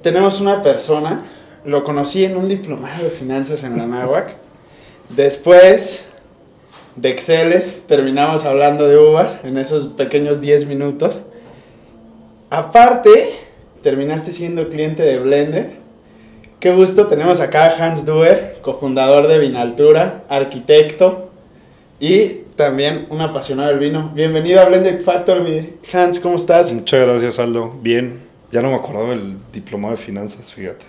tenemos una persona, lo conocí en un diplomado de finanzas en la Anáhuac. Después de Exceles terminamos hablando de uvas en esos pequeños 10 minutos. Aparte, terminaste siendo cliente de Blender. Qué gusto, tenemos acá a Hans Duer, cofundador de Vinaltura, arquitecto y también un apasionado del vino. Bienvenido a Blended Factory, Hans, ¿cómo estás? Muchas gracias, Aldo. Bien, ya no me acordaba del diplomado de finanzas, fíjate.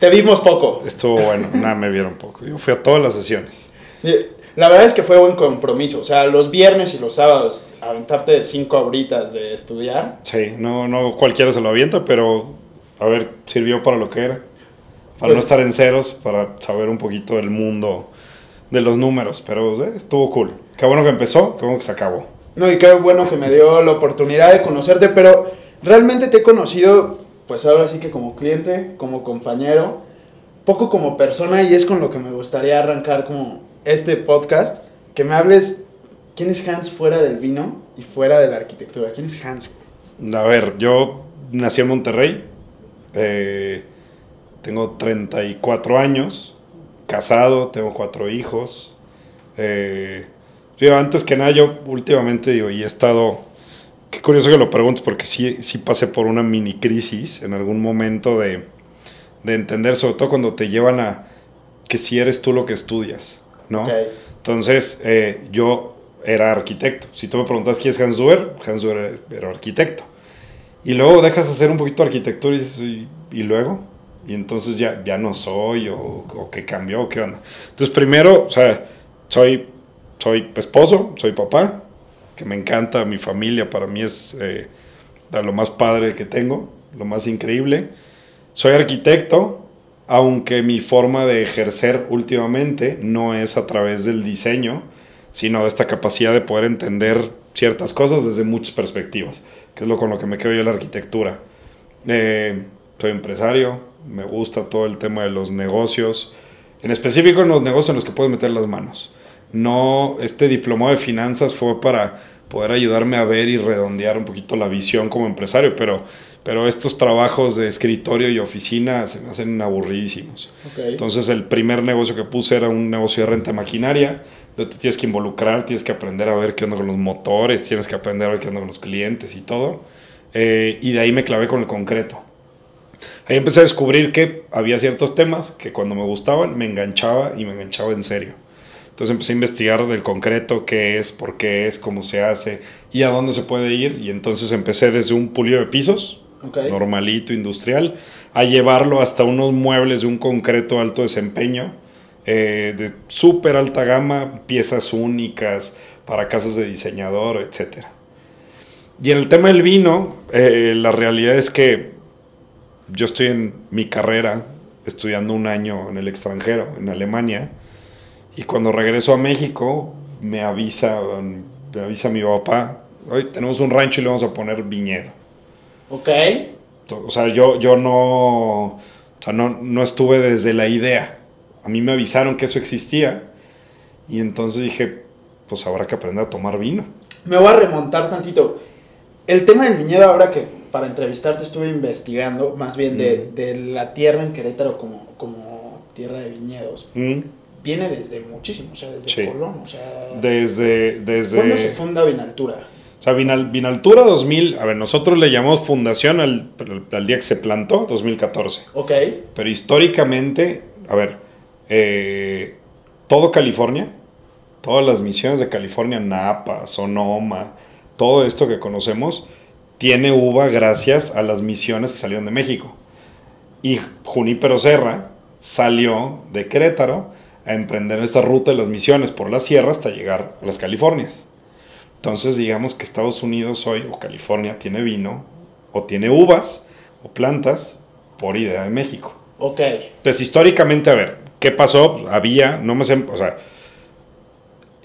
Te vimos poco. Estuvo bueno, nada, me vieron poco. Yo fui a todas las sesiones. La verdad es que fue buen compromiso, o sea, los viernes y los sábados, aventarte 5 horitas de estudiar. Sí, no cualquiera se lo avienta, pero a ver, sirvió para lo que era. Para no estar en ceros, para saber un poquito del mundo de los números, pero estuvo cool. Qué bueno que empezó, qué bueno que se acabó. No, y qué bueno que me dio la oportunidad de conocerte, pero realmente te he conocido, pues ahora sí que como cliente, como compañero, poco como persona, y es con lo que me gustaría arrancar como este podcast, que me hables, ¿quién es Hans fuera del vino y fuera de la arquitectura? ¿Quién es Hans? A ver, yo nací en Monterrey, tengo 34 años, casado, tengo 4 hijos. Antes que nada, yo últimamente digo, y he estado, qué curioso que lo preguntes, porque sí pasé por una mini crisis en algún momento de entender, sobre todo cuando te llevan a que si eres tú lo que estudias, ¿no? Okay. Entonces, yo era arquitecto. Si tú me preguntas quién es Hans Duer era arquitecto. Y luego dejas de hacer un poquito de arquitectura y dices, ¿y luego? Y entonces ya no soy, o qué cambió, o qué onda. Entonces, primero, o sea, soy esposo, soy papá, que me encanta mi familia, para mí es lo más padre que tengo, lo más increíble. Soy arquitecto, aunque mi forma de ejercer últimamente no es a través del diseño, sino de esta capacidad de poder entender ciertas cosas desde muchas perspectivas, que es con lo que me quedo yo en la arquitectura. Soy empresario, me gusta todo el tema de los negocios, en específico en los negocios en los que puedes meter las manos. No, este diplomado de finanzas fue para poder ayudarme a ver y redondear un poquito la visión como empresario, pero estos trabajos de escritorio y oficina se me hacen aburridísimos. Okay. Entonces el primer negocio que puse era un negocio de renta de maquinaria, donde te tienes que involucrar, tienes que aprender a ver qué onda con los motores, tienes que aprender a ver qué onda con los clientes y todo. Y de ahí me clavé con el concreto. Ahí empecé a descubrir que había ciertos temas que cuando me gustaban me enganchaba y me enganchaba en serio. Entonces empecé a investigar del concreto, qué es, por qué es, cómo se hace y a dónde se puede ir. Y entonces empecé desde un pulido de pisos, okay, normalito, industrial, a llevarlo hasta unos muebles de un concreto alto desempeño, de súper alta gama, piezas únicas para casas de diseñador, etc. Y en el tema del vino, la realidad es que yo estoy en mi carrera estudiando un año en el extranjero, en Alemania, y cuando regreso a México me avisa mi papá, hoy tenemos un rancho y le vamos a poner viñedo. Ok. O sea, yo no estuve desde la idea. A mí me avisaron que eso existía y entonces dije, pues habrá que aprender a tomar vino. Me voy a remontar tantito. El tema del viñedo, ahora que para entrevistarte estuve investigando, más bien de la tierra en Querétaro como tierra de viñedos, viene desde muchísimo, o sea, desde Colón, o sea... Desde ¿Cuándo se funda Vinaltura? O sea, Vinaltura 2000, a ver, nosotros le llamamos fundación al día que se plantó, 2014. Ok. Pero históricamente, a ver, todo California, todas las misiones de California, Napa, Sonoma, todo esto que conocemos, tiene uva gracias a las misiones que salieron de México. Y Junípero Serra salió de Querétaro a emprender esta ruta de las misiones por la sierra hasta llegar a las Californias. Entonces digamos que Estados Unidos hoy, o California, tiene vino, o tiene uvas, o plantas, por idea de México. Ok. Entonces históricamente, a ver, ¿qué pasó? O sea,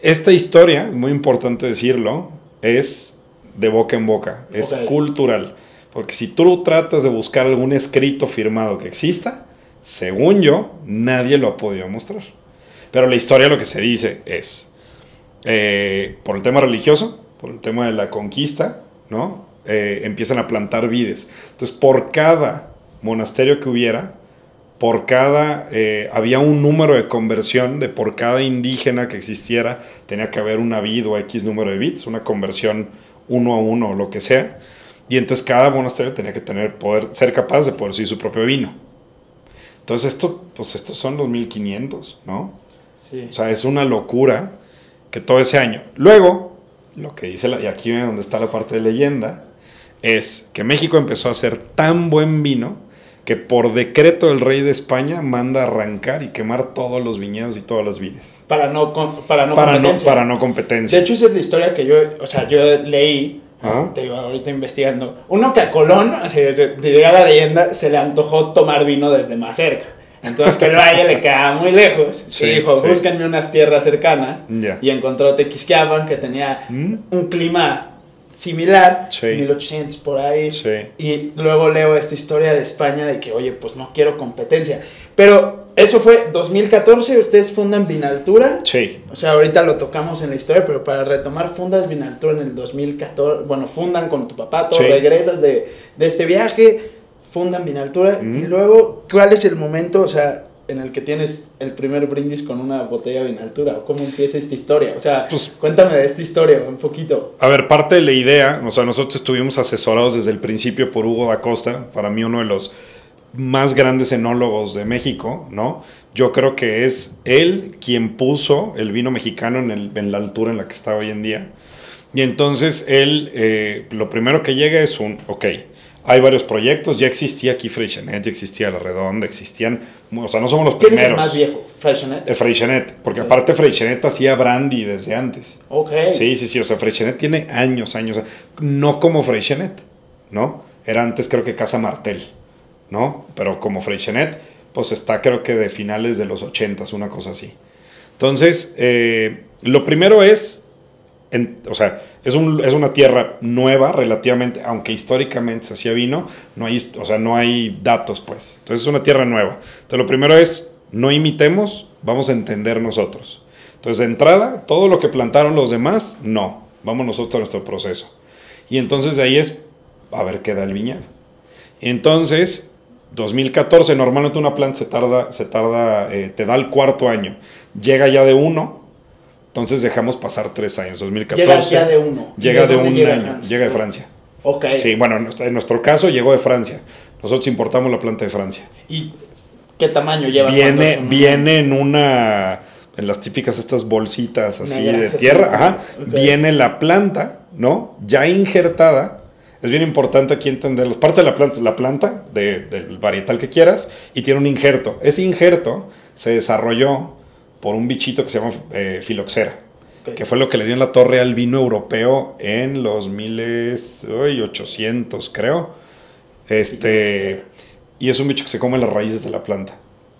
esta historia, muy importante decirlo, es de boca en boca, es cultural. Porque si tú tratas de buscar algún escrito firmado que exista, según yo, nadie lo ha podido mostrar. Pero la historia, lo que se dice es, por el tema religioso, por el tema de la conquista, ¿no? Empiezan a plantar vides. Entonces, por cada monasterio que hubiera, por cada, había un número de conversión de por cada indígena que existiera, tenía que haber una vid o X número de bits, una conversión 1 a 1 o lo que sea, y entonces cada monasterio tenía que ser capaz de producir su propio vino. Entonces estos son los 1500, ¿no? Sí. O sea, es una locura que todo ese año. Luego, lo que dice, y aquí viene donde está la parte de leyenda, es que México empezó a hacer tan buen vino que por decreto el rey de España manda arrancar y quemar todos los viñedos y todas las vides. Para no competencia. Para no competencia. De hecho, esa es la historia que yo leí, te iba ahorita investigando. Uno que a Colón, diría la leyenda, se le antojó tomar vino desde más cerca. Entonces que el valle le quedaba muy lejos. Sí, y dijo, búsquenme unas tierras cercanas. Yeah. Y encontró Tequisquiapan, que tenía un clima similar, 1800 por ahí. Sí. Y luego leo esta historia de España de que, oye, pues no quiero competencia. Pero eso fue 2014, ustedes fundan Vinaltura. Sí. O sea, ahorita lo tocamos en la historia, pero para retomar, fundas Vinaltura en el 2014. Bueno, fundan con tu papá, todo, regresas de este viaje, fundan Vinaltura. Y luego, ¿cuál es el momento, o sea, en el que tienes el primer brindis con una botella de Vinaltura? ¿O cómo empieza esta historia? O sea, pues, cuéntame de esta historia un poquito. A ver, parte de la idea, o sea, nosotros estuvimos asesorados desde el principio por Hugo da Costa, para mí uno de los más grandes enólogos de México, ¿no? Yo creo que es él quien puso el vino mexicano en la altura en la que está hoy en día. Y entonces él, lo primero que llega es hay varios proyectos, ya existía aquí Freixenet, ya existía La Redonda, existían, o sea, no somos los primeros. ¿Quién es el más viejo? ¿Freixenet? Freixenet, porque aparte Freixenet hacía brandy desde antes. Ok. Sí, o sea, Freixenet tiene años, no como Freixenet, ¿no? Era antes creo que Casa Martel, ¿no? Pero como Freixenet, pues está creo que de finales de los 80s, una cosa así. Entonces, lo primero es, o sea, es una tierra nueva relativamente, aunque históricamente se hacía vino, no hay datos, pues. Entonces es una tierra nueva. Entonces lo primero es, no imitemos, vamos a entender nosotros. Entonces de entrada, todo lo que plantaron los demás, no. Vamos nosotros a nuestro proceso. Y entonces de ahí es, a ver qué da el viñedo. Entonces, 2014, normalmente una planta te da el cuarto año. Llega ya de 1. Entonces dejamos pasar 3 años, 2014. Llega ya de 1. Llega de 1 año, llega de Francia. Ok. Sí, bueno, en nuestro caso llegó de Francia. Nosotros importamos la planta de Francia. ¿Y qué tamaño lleva? Viene en las típicas estas bolsitas así de tierra. Okay. Viene la planta, ¿no? Ya injertada. Es bien importante aquí entender las partes de la planta del varietal que quieras, y tiene un injerto. Ese injerto se desarrolló por un bichito que se llama filoxera, que fue lo que le dio en la torre al vino europeo en los 1800, creo. Y es un bicho que se come las raíces de la planta.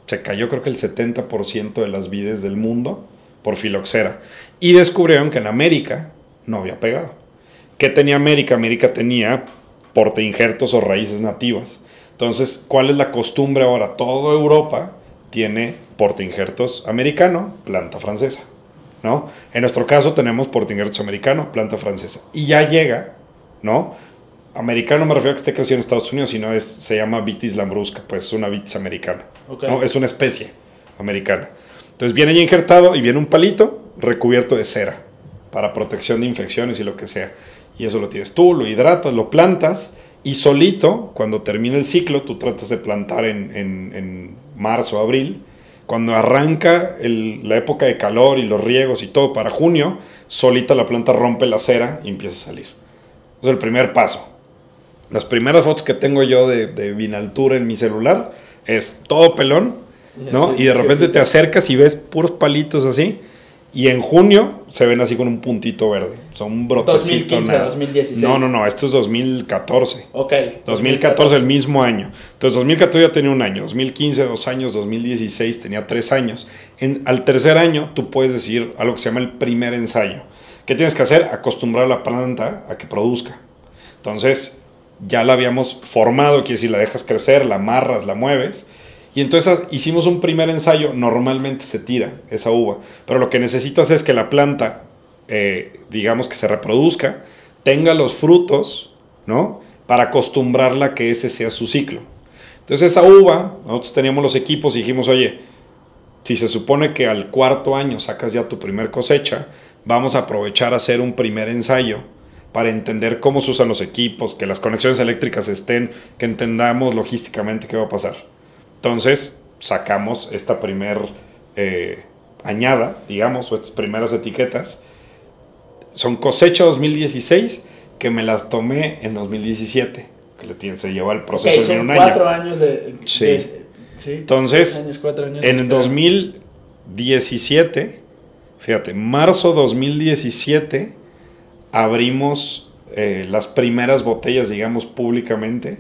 Se cayó creo que el 70% de las vides del mundo por filoxera. Y descubrieron que en América no había pegado. ¿Qué tenía América? América tenía portainjertos o raíces nativas. Entonces, ¿cuál es la costumbre ahora? Toda Europa tiene portainjertos americano, planta francesa, ¿no? En nuestro caso tenemos portainjertos americano, planta francesa. Y ya llega, ¿no? Americano me refiero a que esté crecido en Estados Unidos, sino se llama Vitis lambrusca, pues es una vitis americana, ¿no? Es una especie americana. Entonces viene ya injertado y viene un palito recubierto de cera para protección de infecciones y lo que sea. Y eso lo tienes tú, lo hidratas, lo plantas, y solito, cuando termina el ciclo, tú tratas de plantar en marzo, abril. Cuando arranca la época de calor y los riegos y todo para junio, solita la planta rompe la cera y empieza a salir. Ese es el primer paso. Las primeras fotos que tengo yo de Vinaltura en mi celular es todo pelón, ¿no? Y de repente te acercas y ves puros palitos así. Y en junio se ven así con un puntito verde. Son un brotecito. 2015, 2016. No, esto es 2014. Ok. 2014, el mismo año. Entonces 2014 ya tenía 1 año, 2015 2 años, 2016 tenía 3 años. Al tercer año tú puedes decir algo que se llama el primer ensayo. ¿Qué tienes que hacer? Acostumbrar a la planta a que produzca. Entonces ya la habíamos formado, quiere decir, la dejas crecer, la amarras, la mueves. Y entonces hicimos un primer ensayo. Normalmente se tira esa uva, pero lo que necesitas es que la planta, digamos que se reproduzca, tenga los frutos, ¿no? Para acostumbrarla a que ese sea su ciclo. Entonces esa uva, nosotros teníamos los equipos y dijimos, oye, si se supone que al cuarto año sacas ya tu primer cosecha, vamos a aprovechar a hacer un primer ensayo para entender cómo se usan los equipos, que las conexiones eléctricas estén, que entendamos logísticamente qué va a pasar. Entonces sacamos esta primer añada, digamos, o estas primeras etiquetas. Son cosecha 2016 que me las tomé en 2017, que se lleva el proceso en un año. 4 años de... Sí. Sí, Entonces, 4 años en 2017, fíjate, marzo 2017, abrimos las primeras botellas, digamos, públicamente,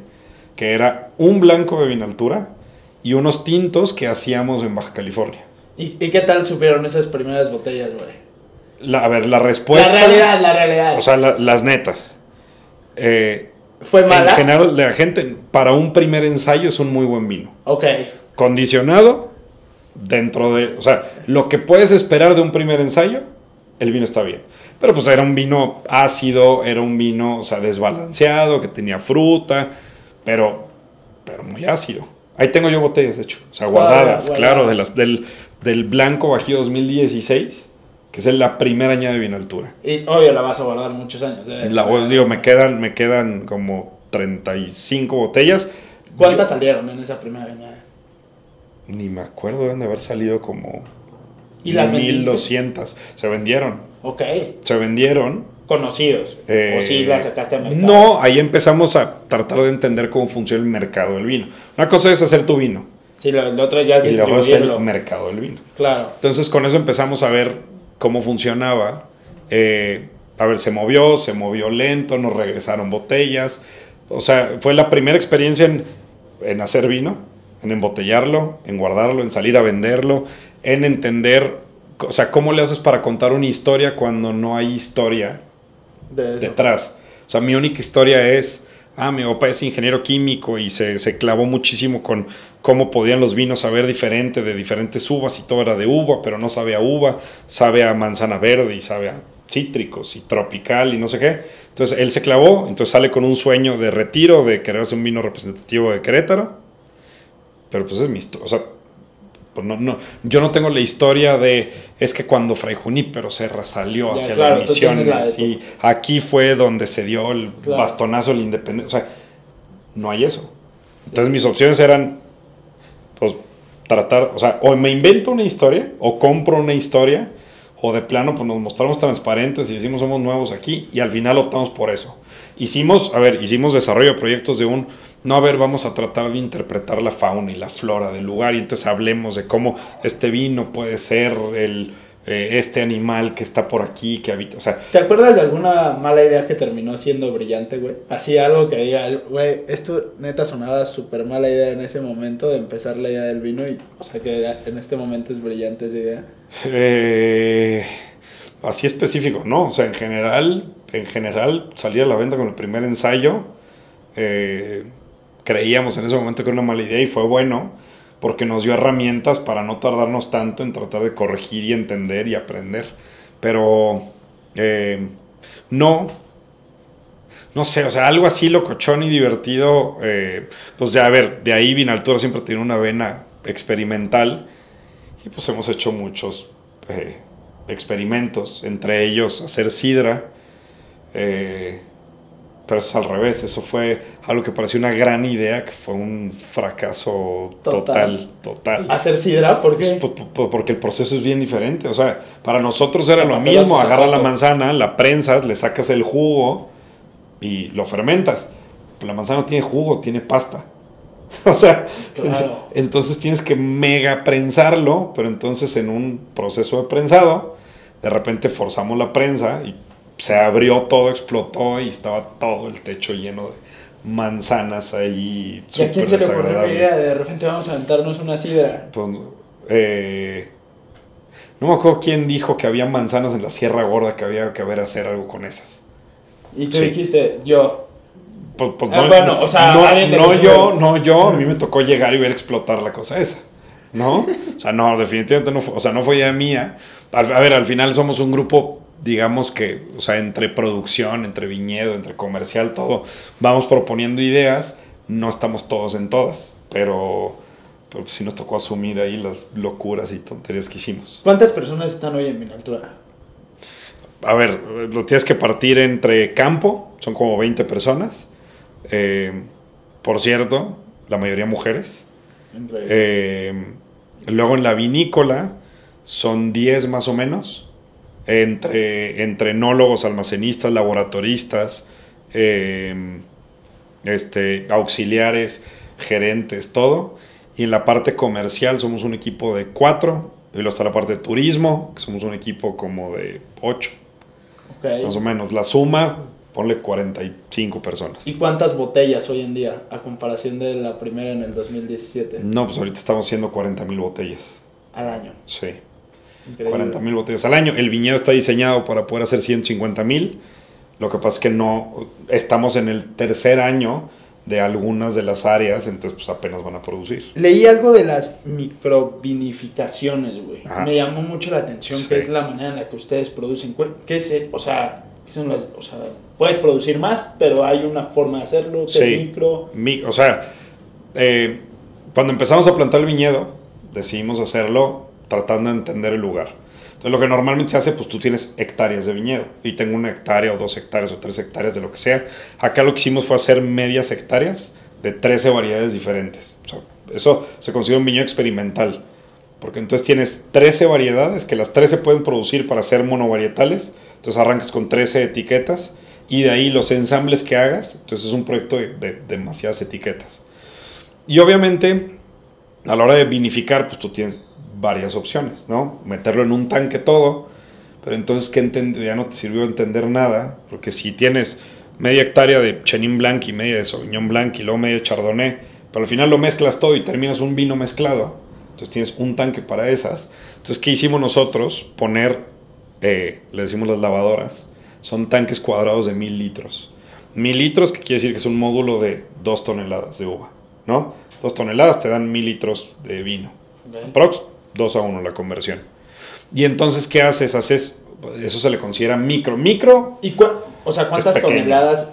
que era un blanco de Vinaltura y unos tintos que hacíamos en Baja California. ¿Y qué tal supieron esas primeras botellas, güey? A ver, la respuesta... La realidad. O sea, las netas. ¿Fue mala? En general, la gente, para un primer ensayo es un muy buen vino. Ok. Condicionado dentro de... O sea, lo que puedes esperar de un primer ensayo, el vino está bien. Pero pues era un vino ácido, era un vino, o sea, desbalanceado, que tenía fruta, pero muy ácido. Ahí tengo yo botellas, de hecho. O sea, guardadas, claro, del Blanco Bajío 2016, que es la primera añada de Vinaltura. Y obvio la vas a guardar muchos años. Digo, me quedan como 35 botellas. ¿Cuántas salieron en esa primera añada? Ni me acuerdo, deben de haber salido como... ¿Y las 1200. Se vendieron. Ok. Se vendieron. Conocidos. ¿O sí las sacaste a mercado? No, ahí empezamos a tratar de entender cómo funciona el mercado del vino. Una cosa es hacer tu vino. Sí, lo otro ya es y luego es el distribuirlo. mercado del vino. Claro. Entonces con eso empezamos a ver cómo funcionaba. A ver, se movió lento, nos regresaron botellas. O sea, fue la primera experiencia en hacer vino, en embotellarlo, en guardarlo, en salir a venderlo, en entender, o sea, cómo le haces para contar una historia cuando no hay historia detrás. O sea, mi única historia es, mi papá es ingeniero químico y se clavó muchísimo con cómo podían los vinos saber diferente de diferentes uvas y todo era de uva, pero no sabe a uva, sabe a manzana verde y sabe a cítricos y tropical y no sé qué. Entonces él se clavó, entonces sale con un sueño de retiro, de querer hacer un vino representativo de Querétaro, pero pues es mi historia, o sea, pues no, yo no tengo la historia de, es que cuando Fray Junípero Serra salió hacia las misiones y aquí fue donde se dio el bastonazo a la independencia, o sea, no hay eso. Entonces mis opciones eran, pues, tratar, o sea, o me invento una historia, o compro una historia, o de plano, pues nos mostramos transparentes y decimos somos nuevos aquí, y al final optamos por eso. Hicimos desarrollo de proyectos de vamos a tratar de interpretar la fauna y la flora del lugar, y entonces hablemos de cómo este vino puede ser este animal que está por aquí, que habita, o sea... ¿Te acuerdas de alguna mala idea que terminó siendo brillante, güey? Así algo que diga, güey, esto neta sonaba súper mala idea en ese momento de empezar la idea del vino y, o sea, que en este momento es brillante esa idea. Así específico, ¿no? O sea, en general salir a la venta con el primer ensayo, creíamos en ese momento que era una mala idea y fue bueno porque nos dio herramientas para no tardarnos tanto en tratar de corregir y entender y aprender. Pero no sé, o sea, algo así locochón y divertido, pues ya, a ver, de ahí Vinaltura siempre tiene una vena experimental y pues hemos hecho muchos experimentos, entre ellos hacer sidra, pero eso es al revés, eso fue algo que parecía una gran idea, que fue un fracaso total. ¿Hacer sidra? ¿Por qué? Pues, porque el proceso es bien diferente, o sea, para nosotros era lo mismo, agarras la manzana, la prensas, le sacas el jugo y lo fermentas, pero la manzana no tiene jugo, tiene pasta. O sea, claro. Entonces tienes que mega prensarlo, pero entonces en un proceso de prensado, de repente forzamos la prensa y se abrió todo, explotó y estaba todo el techo lleno de manzanas ahí. ¿Y a quién se le ocurrió una idea de repente vamos a aventarnos una sidra? Pues, no me acuerdo quién dijo que había manzanas en la Sierra Gorda, que había que hacer algo con esas. Y tú dijiste, yo... Pues bueno, o sea, no yo, a mí me tocó llegar y ver explotar la cosa esa, ¿no? O sea, no, definitivamente no fue, o sea, no fue idea mía. A ver, al final somos un grupo, digamos que, o sea, entre producción, entre viñedo, entre comercial, todo, vamos proponiendo ideas, no estamos todos en todas. pero pues sí nos tocó asumir ahí las locuras y tonterías que hicimos. ¿Cuántas personas están hoy en Vinaltura? A ver, lo tienes que partir entre campo, son como 20 personas. Por cierto, la mayoría mujeres. Luego en la vinícola son 10 más o menos, entre enólogos, almacenistas, laboratoristas, auxiliares, gerentes, todo. Y en la parte comercial somos un equipo de 4, y luego está la parte de turismo, que somos un equipo como de 8, Okay. Más o menos. La suma, ponle 45 personas. ¿Y cuántas botellas hoy en día, a comparación de la primera en el 2017? No, pues ahorita estamos haciendo 40,000 botellas. Al año. Sí. Increíble. 40,000 botellas al año. El viñedo está diseñado para poder hacer 150,000. Lo que pasa es que no estamos en el tercer año de algunas de las áreas, entonces pues apenas van a producir. Leí algo de las microvinificaciones, güey. Ajá. Me llamó mucho la atención, Sí. que es la manera en la que ustedes producen. ¿Qué es? O sea, ¿qué son las, o sea, puedes producir más, pero hay una forma de hacerlo, que Sí. es micro. O sea, cuando empezamos a plantar el viñedo, decidimos hacerlo tratando de entender el lugar. Entonces, lo que normalmente se hace, pues tú tienes hectáreas de viñedo. Y tengo 1 hectárea o 2 hectáreas o 3 hectáreas de lo que sea. Acá lo que hicimos fue hacer medias hectáreas de 13 variedades diferentes. O sea, eso se considera un viñedo experimental. Porque entonces tienes 13 variedades, que las 13 pueden producir para ser monovarietales. Entonces arrancas con 13 etiquetas. Y de ahí los ensambles que hagas. Entonces es un proyecto de demasiadas etiquetas. Y obviamente, a la hora de vinificar, pues tú tienes varias opciones, ¿no? Meterlo en un tanque todo, pero entonces ya no te sirvió entender nada, porque si tienes media hectárea de Chenin Blanc y media de Sauvignon Blanc y luego media de Chardonnay, pero al final lo mezclas todo y terminas un vino mezclado, entonces tienes un tanque para esas. Entonces, ¿qué hicimos nosotros? Poner, le decimos las lavadoras, son tanques cuadrados de 1,000 litros. 1,000 litros, que quiere decir que es un módulo de 2 toneladas de uva, ¿no? 2 toneladas te dan 1,000 litros de vino. Okay. Aprox 2-1 la conversión. Y entonces, ¿qué haces? Eso se le considera micro. Micro. ¿Y o sea, cuántas Es pequeño. toneladas?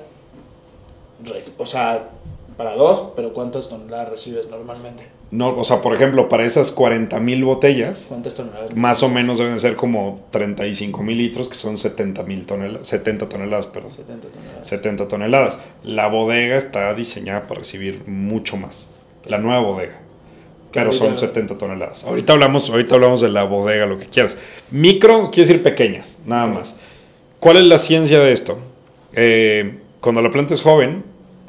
O sea, para 2, pero ¿cuántas toneladas recibes normalmente? No, o sea, por ejemplo, para esas 40,000 botellas, ¿Cuántas toneladas? más o menos deben ser como 35,000 litros, que son 70,000 toneladas, 70 toneladas, perdón. 70 toneladas. 70 toneladas. La bodega está diseñada para recibir mucho más. La nueva bodega. Pero son 70 toneladas. Ahorita hablamos de la bodega, lo que quieras. Micro quiere decir pequeñas, nada más. ¿Cuál es la ciencia de esto? Cuando la planta es joven,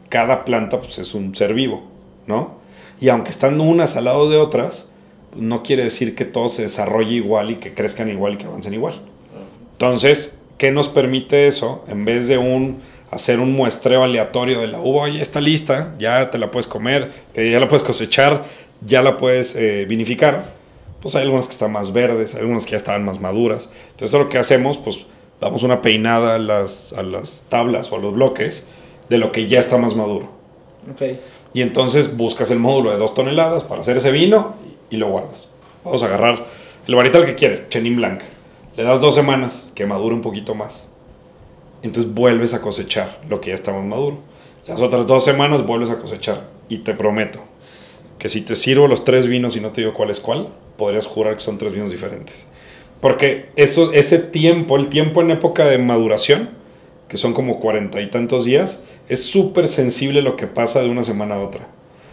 cada planta pues, es un ser vivo, ¿no? Y aunque están unas al lado de otras, pues, no quiere decir que todo se desarrolle igual y que crezcan igual y que avancen igual. Entonces, ¿qué nos permite eso? En vez de hacer un muestreo aleatorio de la uva, ya está lista, ya te la puedes comer, que ya la puedes cosechar, ya la puedes vinificar, pues hay algunas que están más verdes, hay algunas que ya estaban más maduras. Entonces lo que hacemos, pues damos una peinada a las tablas o a los bloques de lo que ya está más maduro. Okay. Y entonces buscas el módulo de 2 toneladas para hacer ese vino y lo guardas. Vamos a agarrar el varietal que quieres, Chenin Blanc. Le das 2 semanas que madure un poquito más. Entonces vuelves a cosechar lo que ya está más maduro. Las otras 2 semanas vuelves a cosechar. Y te prometo que si te sirvo los 3 vinos y no te digo cuál es cuál, podrías jurar que son 3 vinos diferentes. Porque ese tiempo, el tiempo en época de maduración, que son como 40 y tantos días, es súper sensible lo que pasa de una semana a otra.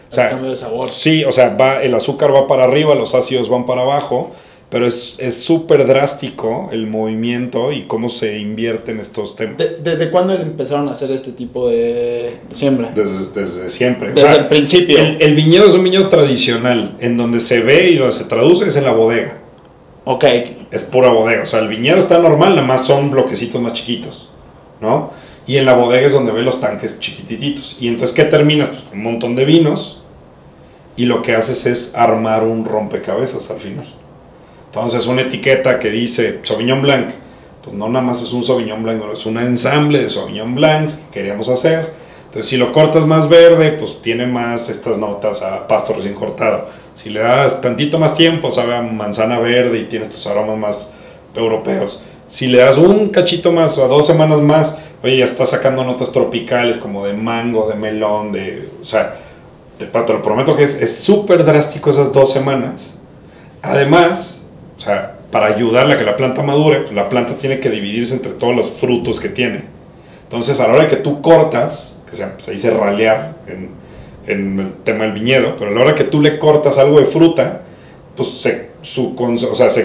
O sea, el cambio de sabor. Sí, o sea, el azúcar va para arriba, los ácidos van para abajo, pero es súper drástico el movimiento y cómo se invierten estos temas. ¿Desde cuándo empezaron a hacer este tipo de siembra? Desde siempre. Desde el principio. El viñedo es un viñedo tradicional, en donde se ve y donde se traduce es en la bodega. Ok. Es pura bodega, o sea, el viñedo está normal, nada más son bloquecitos más chiquitos, ¿no? Y en la bodega es donde ves los tanques chiquititos. Y entonces, ¿qué terminas? Pues con un montón de vinos y lo que haces es armar un rompecabezas al final. Entonces, una etiqueta que dice Sauvignon Blanc, pues no nada más es un Sauvignon Blanc, no, es un ensamble de Sauvignon Blancs que queríamos hacer. Entonces, si lo cortas más verde, pues tiene más estas notas a pasto recién cortado. Si le das tantito más tiempo, sabe a manzana verde y tiene estos aromas más europeos. Si le das un cachito más, o a 2 semanas más, oye, ya está sacando notas tropicales como de mango, de melón, o sea, te lo prometo que es súper drástico esas 2 semanas. Además, o sea, para ayudarle a que la planta madure, pues la planta tiene que dividirse entre todos los frutos que tiene. Entonces, a la hora de que tú cortas, que se dice ralear en el tema del viñedo, pero a la hora que tú le cortas algo de fruta, pues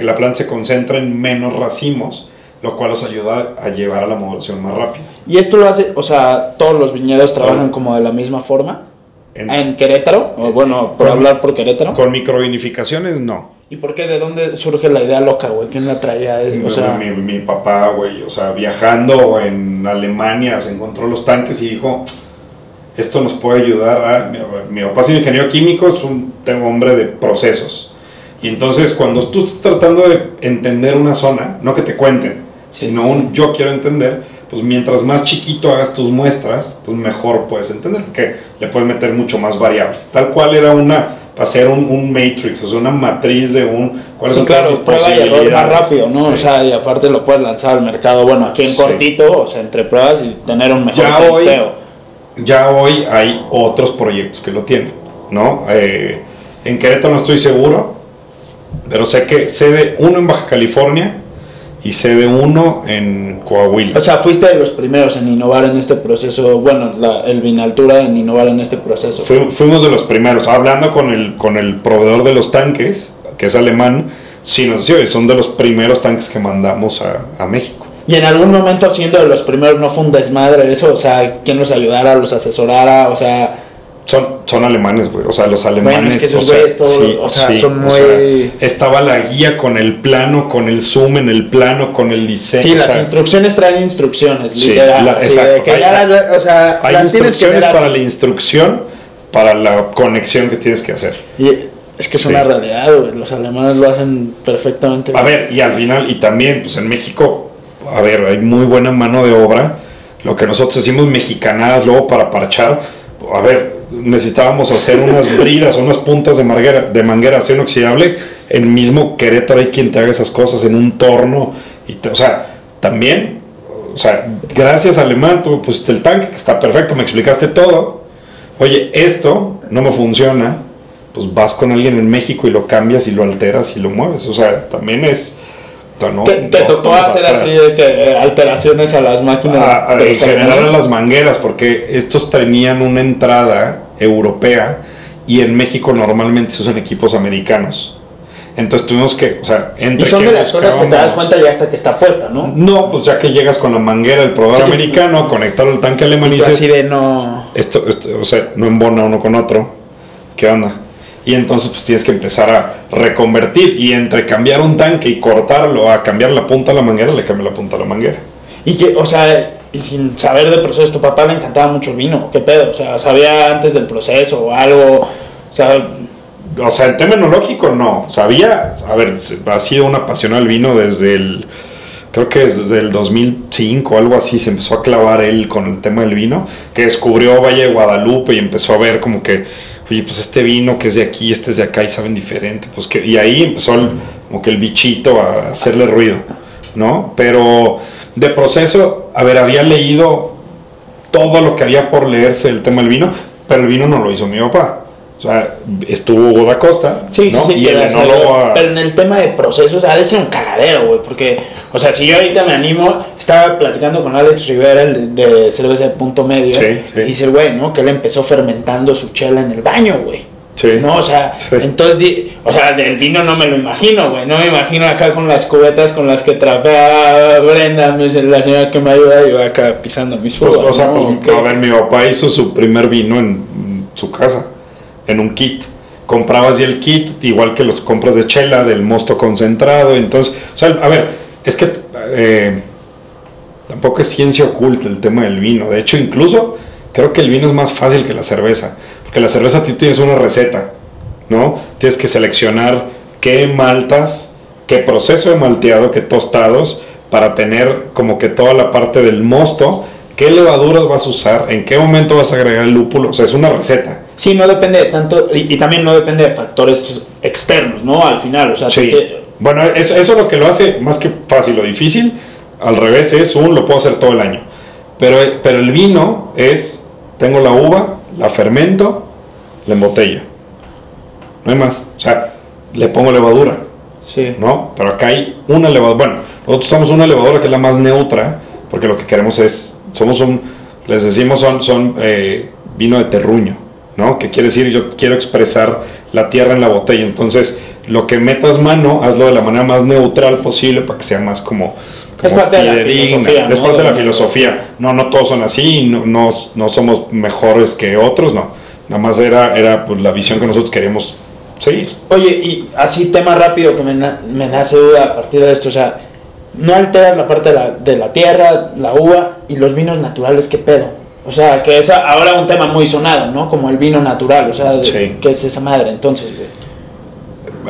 la planta se concentra en menos racimos, lo cual los ayuda a llevar a la maduración más rápida. ¿Y esto lo hace, o sea, todos los viñedos trabajan como de la misma forma? ¿En Querétaro? O bueno, por hablar por Querétaro. Con microvinificaciones, no. ¿Y por qué? ¿De dónde surge la idea loca, güey? ¿Quién la traía? O sea, mi papá, güey, o sea, viajando en Alemania, se encontró los tanques y dijo, esto nos puede ayudar. Mi papá es ingeniero químico, es un hombre de procesos. Y entonces, cuando tú estás tratando de entender una zona, no que te cuenten, sino yo quiero entender, pues mientras más chiquito hagas tus muestras, pues mejor puedes entender, porque le puedes meter mucho más variables. Tal cual era hacer un matrix, o sea, una matriz de cuáles son todas mis posibilidades. Prueba y error más rápido, ¿no? Sí. O sea, y aparte lo puedes lanzar al mercado, bueno, aquí en cortito, o sea, entre pruebas y tener un mejor testeo. Ya hoy hay otros proyectos que lo tienen, ¿no? En Querétaro no estoy seguro, pero sé de uno en Baja California y sé de uno en Coahuila. O sea, fuiste de los primeros en innovar en este proceso, bueno, el Vinaltura en innovar en este proceso. Fuimos de los primeros, hablando con el proveedor de los tanques, que es alemán, sí, son de los primeros tanques que mandamos a México. Y en algún momento, siendo de los primeros, ¿no fue un desmadre eso? O sea, ¿quién los ayudara, los asesorara? O sea... Son alemanes, güey. O sea, los alemanes. Bueno, es que esos güeyes son muy. O sea, estaba la guía con el plano, con el zoom en el plano, con el diseño. Sí, las instrucciones traen instrucciones, literal. Exacto. Hay instrucciones para la instrucción, para la conexión que tienes que hacer. Y es que es una realidad, güey. Los alemanes lo hacen perfectamente bien. A ver, y al final, y también, pues en México, a ver, hay muy buena mano de obra. Lo que nosotros decimos mexicanadas, luego para parchar. A ver, necesitábamos hacer unas bridas, unas puntas de manguera acero inoxidable. En mismo Querétaro hay quien te haga esas cosas en un torno. O sea, también, o sea, gracias alemán, tú pusiste el tanque, que está perfecto, me explicaste todo. Oye, esto no me funciona, pues vas con alguien en México y lo cambias y lo alteras y lo mueves. O sea, también es... No, te tocó hacer atrás. Así de que alteraciones a las máquinas en general a las mangueras, porque estos tenían una entrada europea y en México normalmente se usan equipos americanos. Entonces tuvimos que, o sea, entre y son de las cosas que te das cuenta ya hasta que está puesta, ¿no? No, pues ya que llegas con la manguera del proveedor americano, conectarlo al tanque alemán y dices, así de no, esto, o sea, no embona uno con otro. ¿Qué onda? Y entonces pues tienes que empezar a reconvertir, y entre cambiar un tanque y cortarlo a cambiar la punta a la manguera, le cambia la punta a la manguera. Y que, o sea, y sin saber del proceso, tu papá le encantaba mucho el vino, ¿qué pedo? O sea, ¿sabía antes del proceso o algo? O sea, en tema enológico no, sabía, a ver, ha sido un apasionado al vino creo que desde el 2005 o algo así, se empezó a clavar él con el tema del vino, que descubrió Valle de Guadalupe y empezó a ver como que, oye, pues este vino que es de aquí, este es de acá y saben diferente, pues que, y ahí empezó como que el bichito a hacerle ruido, ¿no? Pero de proceso, a ver, había leído todo lo que había por leerse del tema del vino, pero el vino no lo hizo mi papá. O sea, estuvo Hugo da Costa, ¿no? Y el enólogo. Pero en el tema de procesos ha de ser un cagadero, güey. Porque, o sea, si yo ahorita me animo, estaba platicando con Alex Rivera, el de Cerveza de Punto Medio, y dice el güey, ¿no? Que él empezó fermentando su chela en el baño, güey. Sí. ¿No? O sea, entonces, o sea, del vino no me lo imagino, güey. No me imagino acá con las cubetas con las que trapea Brenda, la señora que me ayuda, y va acá pisando mis uvas. Pues, o sea, ¿no? Pues, a ver, mi papá hizo su primer vino en su casa, en un kit. Comprabas ya el kit, igual que los compras de chela, del mosto concentrado. Entonces, o sea, a ver, es que tampoco es ciencia oculta el tema del vino. De hecho, incluso creo que el vino es más fácil que la cerveza, porque la cerveza tú tienes una receta, ¿no? Tienes que seleccionar qué maltas, qué proceso de malteado, qué tostados, para tener como que toda la parte del mosto, qué levaduras vas a usar, en qué momento vas a agregar el lúpulo. O sea, es una receta. Sí, no depende de tanto, y también no depende de factores externos, ¿no? Al final, o sea... Sí. Bueno, eso lo que lo hace más que fácil o difícil, al revés, lo puedo hacer todo el año. Pero el vino es, tengo la uva, la fermento, la embotella. No hay más. O sea, le pongo levadura. Sí. ¿No? Pero acá hay una levadura. Bueno, nosotros usamos una levadura que es la más neutra, porque lo que queremos es, les decimos son vino de terruño, ¿no? Que quiere decir, yo quiero expresar la tierra en la botella. Entonces, lo que metas mano, hazlo de la manera más neutral posible para que sea más como es parte de la filosofía, ¿no? Es parte de la filosofía. No todos son así, no somos mejores que otros, no. Nada más era pues, la visión que nosotros queríamos seguir. Oye, y así tema rápido que me nace duda a partir de esto, o sea, no alteras la parte de la tierra, la uva y los vinos naturales, ¿qué pedo? O sea, que es ahora un tema muy sonado, ¿no? Como el vino natural, o sea, sí. ¿qué es esa madre entonces?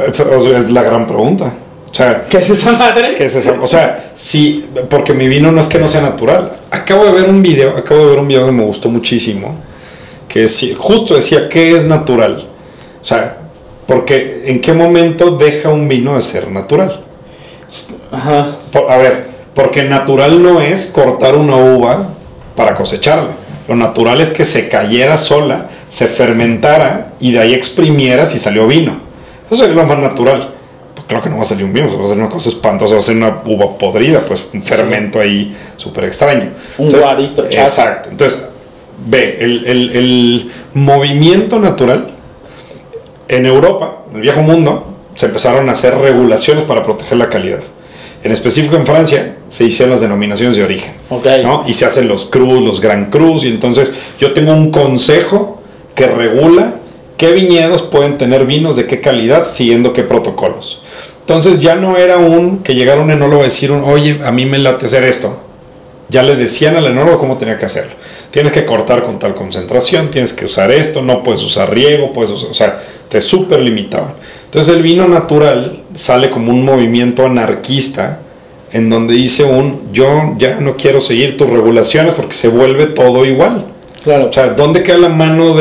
Es la gran pregunta. O sea, ¿qué es esa madre? ¿Qué es esa? O sea, sí, porque mi vino no es que no sea natural. Acabo de ver un video que me gustó muchísimo, que justo decía, ¿qué es natural? O sea, porque ¿en qué momento deja un vino de ser natural? Ajá. A ver, porque natural no es cortar una uva para cosecharla. Lo natural es que se cayera sola, se fermentara y de ahí exprimieras y salió vino. Eso es lo más natural. Pues claro que no va a salir un vino, va a ser una cosa espantosa, va a ser una uva podrida, pues un fermento ahí súper extraño. Un guarito, chato. Exacto. Entonces, ve, el movimiento natural en Europa, en el viejo mundo, se empezaron a hacer regulaciones para proteger la calidad. En específico en Francia se hicieron las denominaciones de origen, okay, ¿no? Y se hacen los crus, los gran crus, y entonces yo tengo un consejo que regula qué viñedos pueden tener vinos de qué calidad siguiendo qué protocolos. Entonces ya no era que llegara un enólogo a decir, oye, a mí me late hacer esto. Ya le decían al enólogo cómo tenía que hacerlo. Tienes que cortar con tal concentración, tienes que usar esto, no puedes usar riego, o sea, te súper limitaban. Entonces el vino natural sale como un movimiento anarquista en donde dice yo ya no quiero seguir tus regulaciones porque se vuelve todo igual. Claro. O sea, ¿dónde queda la mano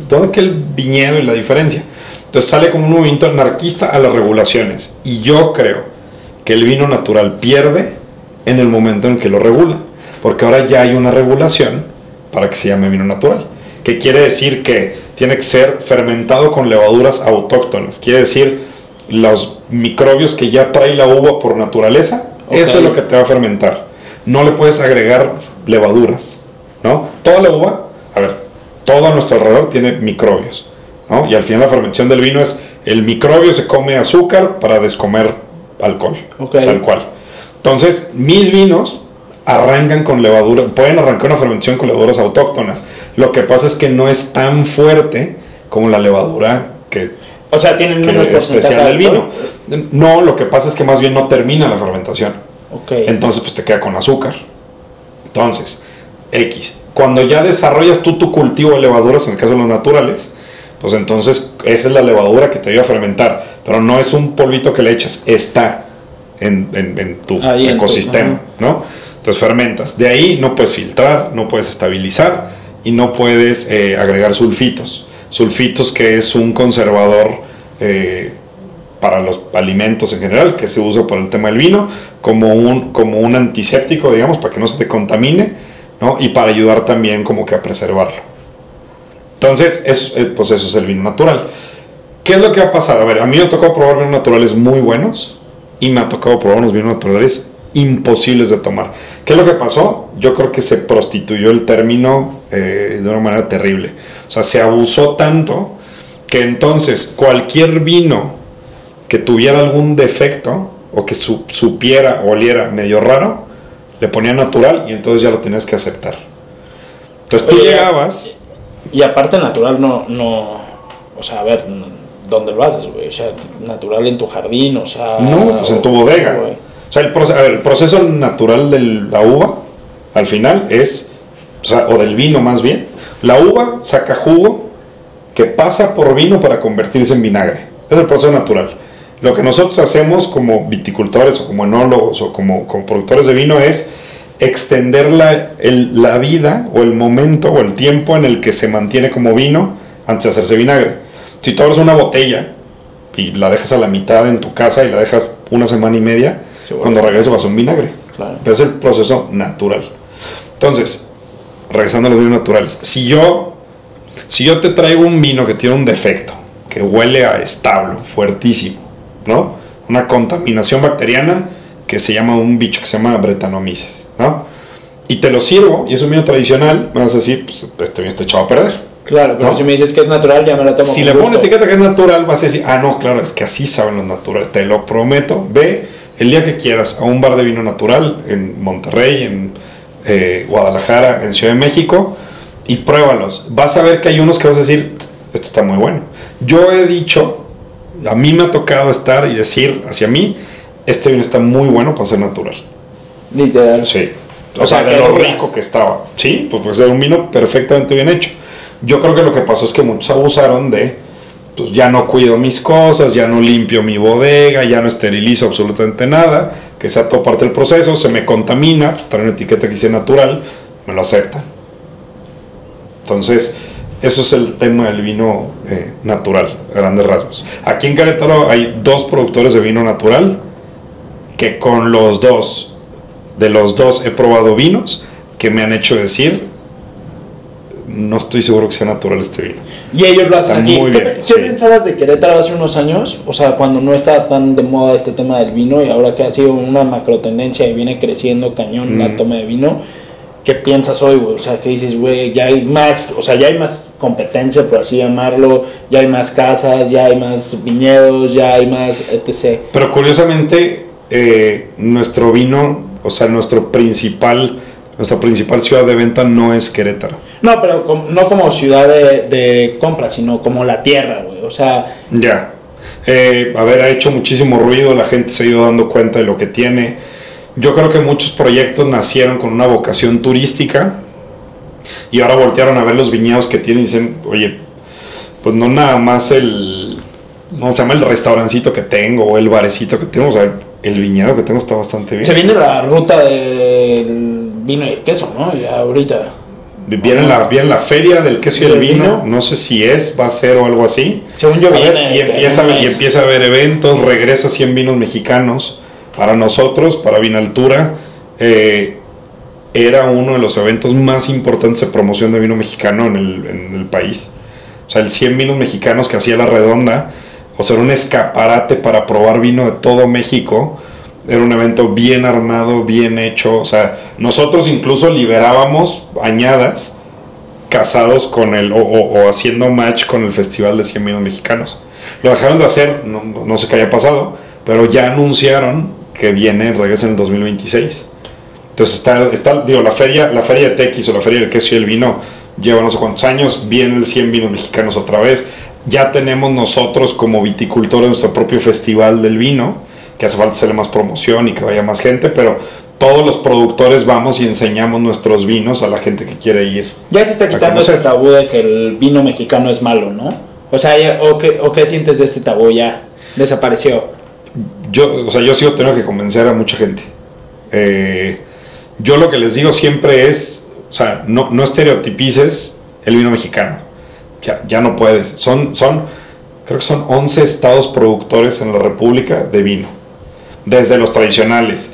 dónde queda el viñedo y la diferencia? Entonces sale como un movimiento anarquista a las regulaciones. Y yo creo que el vino natural pierde en el momento en que lo regulan. Porque ahora ya hay una regulación para que se llame vino natural. Que quiere decir que tiene que ser fermentado con levaduras autóctonas. Quiere decir, los microbios que ya trae la uva por naturaleza, okay, eso es lo que te va a fermentar. No le puedes agregar levaduras, ¿no? Toda la uva, todo a nuestro alrededor tiene microbios, ¿no? Y al final la fermentación del vino es, el microbio se come azúcar para descomer alcohol, okay, tal cual. Entonces, mis vinos arrancan con levadura, pueden arrancar una fermentación con levaduras autóctonas. Lo que pasa es que no es tan fuerte como la levadura que, o sea, tienen menos especial del vino. No, lo que pasa es que más bien no termina la fermentación. Okay. Entonces, pues te queda con azúcar. Entonces, cuando ya desarrollas tú tu cultivo de levaduras, en el caso de los naturales, pues entonces esa es la levadura que te ayuda a fermentar. Pero no es un polvito que le echas, está en tu ecosistema, ¿no? Entonces fermentas. De ahí no puedes filtrar, no puedes estabilizar y no puedes agregar sulfitos. Sulfitos, que es un conservador para los alimentos en general, que se usa para el tema del vino, como un antiséptico, digamos, para que no se te contamine, ¿no? Y para ayudar también como que a preservarlo. Entonces, pues eso es el vino natural. ¿Qué es lo que ha pasado? A ver, a mí me ha tocado probar vinos naturales muy buenos y me ha tocado probar unos vinos naturales imposibles de tomar. ¿Qué es lo que pasó? Yo creo que se prostituyó el término de una manera terrible. O sea, se abusó tanto que entonces cualquier vino que tuviera algún defecto o que supiera o oliera medio raro, le ponía natural y entonces ya lo tenías que aceptar. Entonces tú llegabas... Y aparte natural no, o sea, a ver, ¿dónde lo haces, güey? O sea, natural en tu jardín, o sea... No, pues en tu bodega. Güey. O sea, el proceso natural de la uva, al final es, o del vino más bien, la uva saca jugo que pasa por vino para convertirse en vinagre. Es el proceso natural. Lo que nosotros hacemos como viticultores o como enólogos o como productores de vino es extender la vida o el momento o el tiempo en el que se mantiene como vino antes de hacerse vinagre. Si tú abres una botella y la dejas a la mitad en tu casa y la dejas una semana y media, cuando regrese va a ser un vinagre. Claro. Pero es el proceso natural. Entonces, regresando a los vinos naturales, si yo Si yo te traigo un vino que tiene un defecto, que huele a establo, fuertísimo, ¿no? Una contaminación bacteriana que se llama un bicho que se llama Brettanomyces, ¿no? Y te lo sirvo, y es un vino tradicional, me vas a decir, pues este vino está echado a perder. Claro, pero ¿no? Si me dices que es natural, ya me la tomo. Si con le gusto. pongo etiqueta que es natural, vas a decir, ah, no, claro, es que así saben los naturales, te lo prometo. Ve el día que quieras a un bar de vino natural en Monterrey, en Guadalajara, en Ciudad de México, y pruébalos. Vas a ver que hay unos que vas a decir, esto está muy bueno. Yo he dicho, a mí me ha tocado estar y decir hacia mí, este vino está muy bueno para ser natural. Literal. Sí. O sea, de lo rico que estaba. Sí, pues era un vino perfectamente bien hecho. Yo creo que lo que pasó es que muchos abusaron de, pues ya no cuido mis cosas, ya no limpio mi bodega, ya no esterilizo absolutamente nada, que sea todo parte del proceso, se me contamina, pues trae una etiqueta que dice natural, me lo aceptan. Entonces, eso es el tema del vino natural, a grandes rasgos. Aquí en Querétaro hay 2 productores de vino natural, que con de los dos he probado vinos que me han hecho decir, no estoy seguro que sea natural este vino. Y ellos lo hacen Está aquí. muy ¿Qué, bien, qué sí. pensabas de Querétaro hace unos años? O sea, cuando no estaba tan de moda este tema del vino y ahora que ha sido una macro tendencia y viene creciendo cañón la toma de vino. ¿Qué piensas hoy, güey? O sea, ¿qué dices, güey? Ya hay más, o sea, ya hay más competencia, por así llamarlo, ya hay más casas, ya hay más viñedos, ya hay más etc. Pero curiosamente, nuestro vino, o sea, nuestra principal ciudad de venta no es Querétaro. No, pero no como ciudad de compra, sino como la tierra, güey. O sea, Ya. Ha hecho muchísimo ruido, la gente se ha ido dando cuenta de lo que tiene. Yo creo que muchos proyectos nacieron con una vocación turística y ahora voltearon a ver los viñedos que tienen y dicen, oye, pues no nada más ¿cómo se llama? El restaurancito que tengo o el barecito que tengo, o sea, el viñedo que tengo está bastante bien. se viene la ruta del vino y el queso, ¿no? Ya ahorita. Viene la feria del queso y el vino, no sé si va a ser o algo así. Según yo viene. Y empieza a haber eventos, regresa 100 vinos mexicanos. Para nosotros, para Vinaltura, era uno de los eventos más importantes de promoción de vino mexicano en el país. O sea, el 100 vinos mexicanos que hacía La Redonda, o sea, era un escaparate para probar vino de todo México. Era un evento bien armado, bien hecho. O sea, nosotros incluso liberábamos añadas casados con o haciendo match con el Festival de 100 Vinos Mexicanos. Lo dejaron de hacer, no sé qué haya pasado, pero ya anunciaron que regresa en el 2026. Entonces digo, la feria de Tequis o la feria del queso y el vino lleva no sé cuántos años, viene el 100 Vinos Mexicanos otra vez. Ya tenemos nosotros como viticultores nuestro propio festival del vino, que hace falta hacerle más promoción y que vaya más gente, pero todos los productores vamos y enseñamos nuestros vinos a la gente que quiere ir. Ya se está quitando ese tabú de que el vino mexicano es malo, ¿no? O sea, ¿qué sientes de este tabú? Ya desapareció. Yo sigo teniendo que convencer a mucha gente. Yo lo que les digo siempre es, o sea, no estereotipices el vino mexicano. Ya no puedes. Creo que son 11 estados productores en la República de vino. Desde los tradicionales,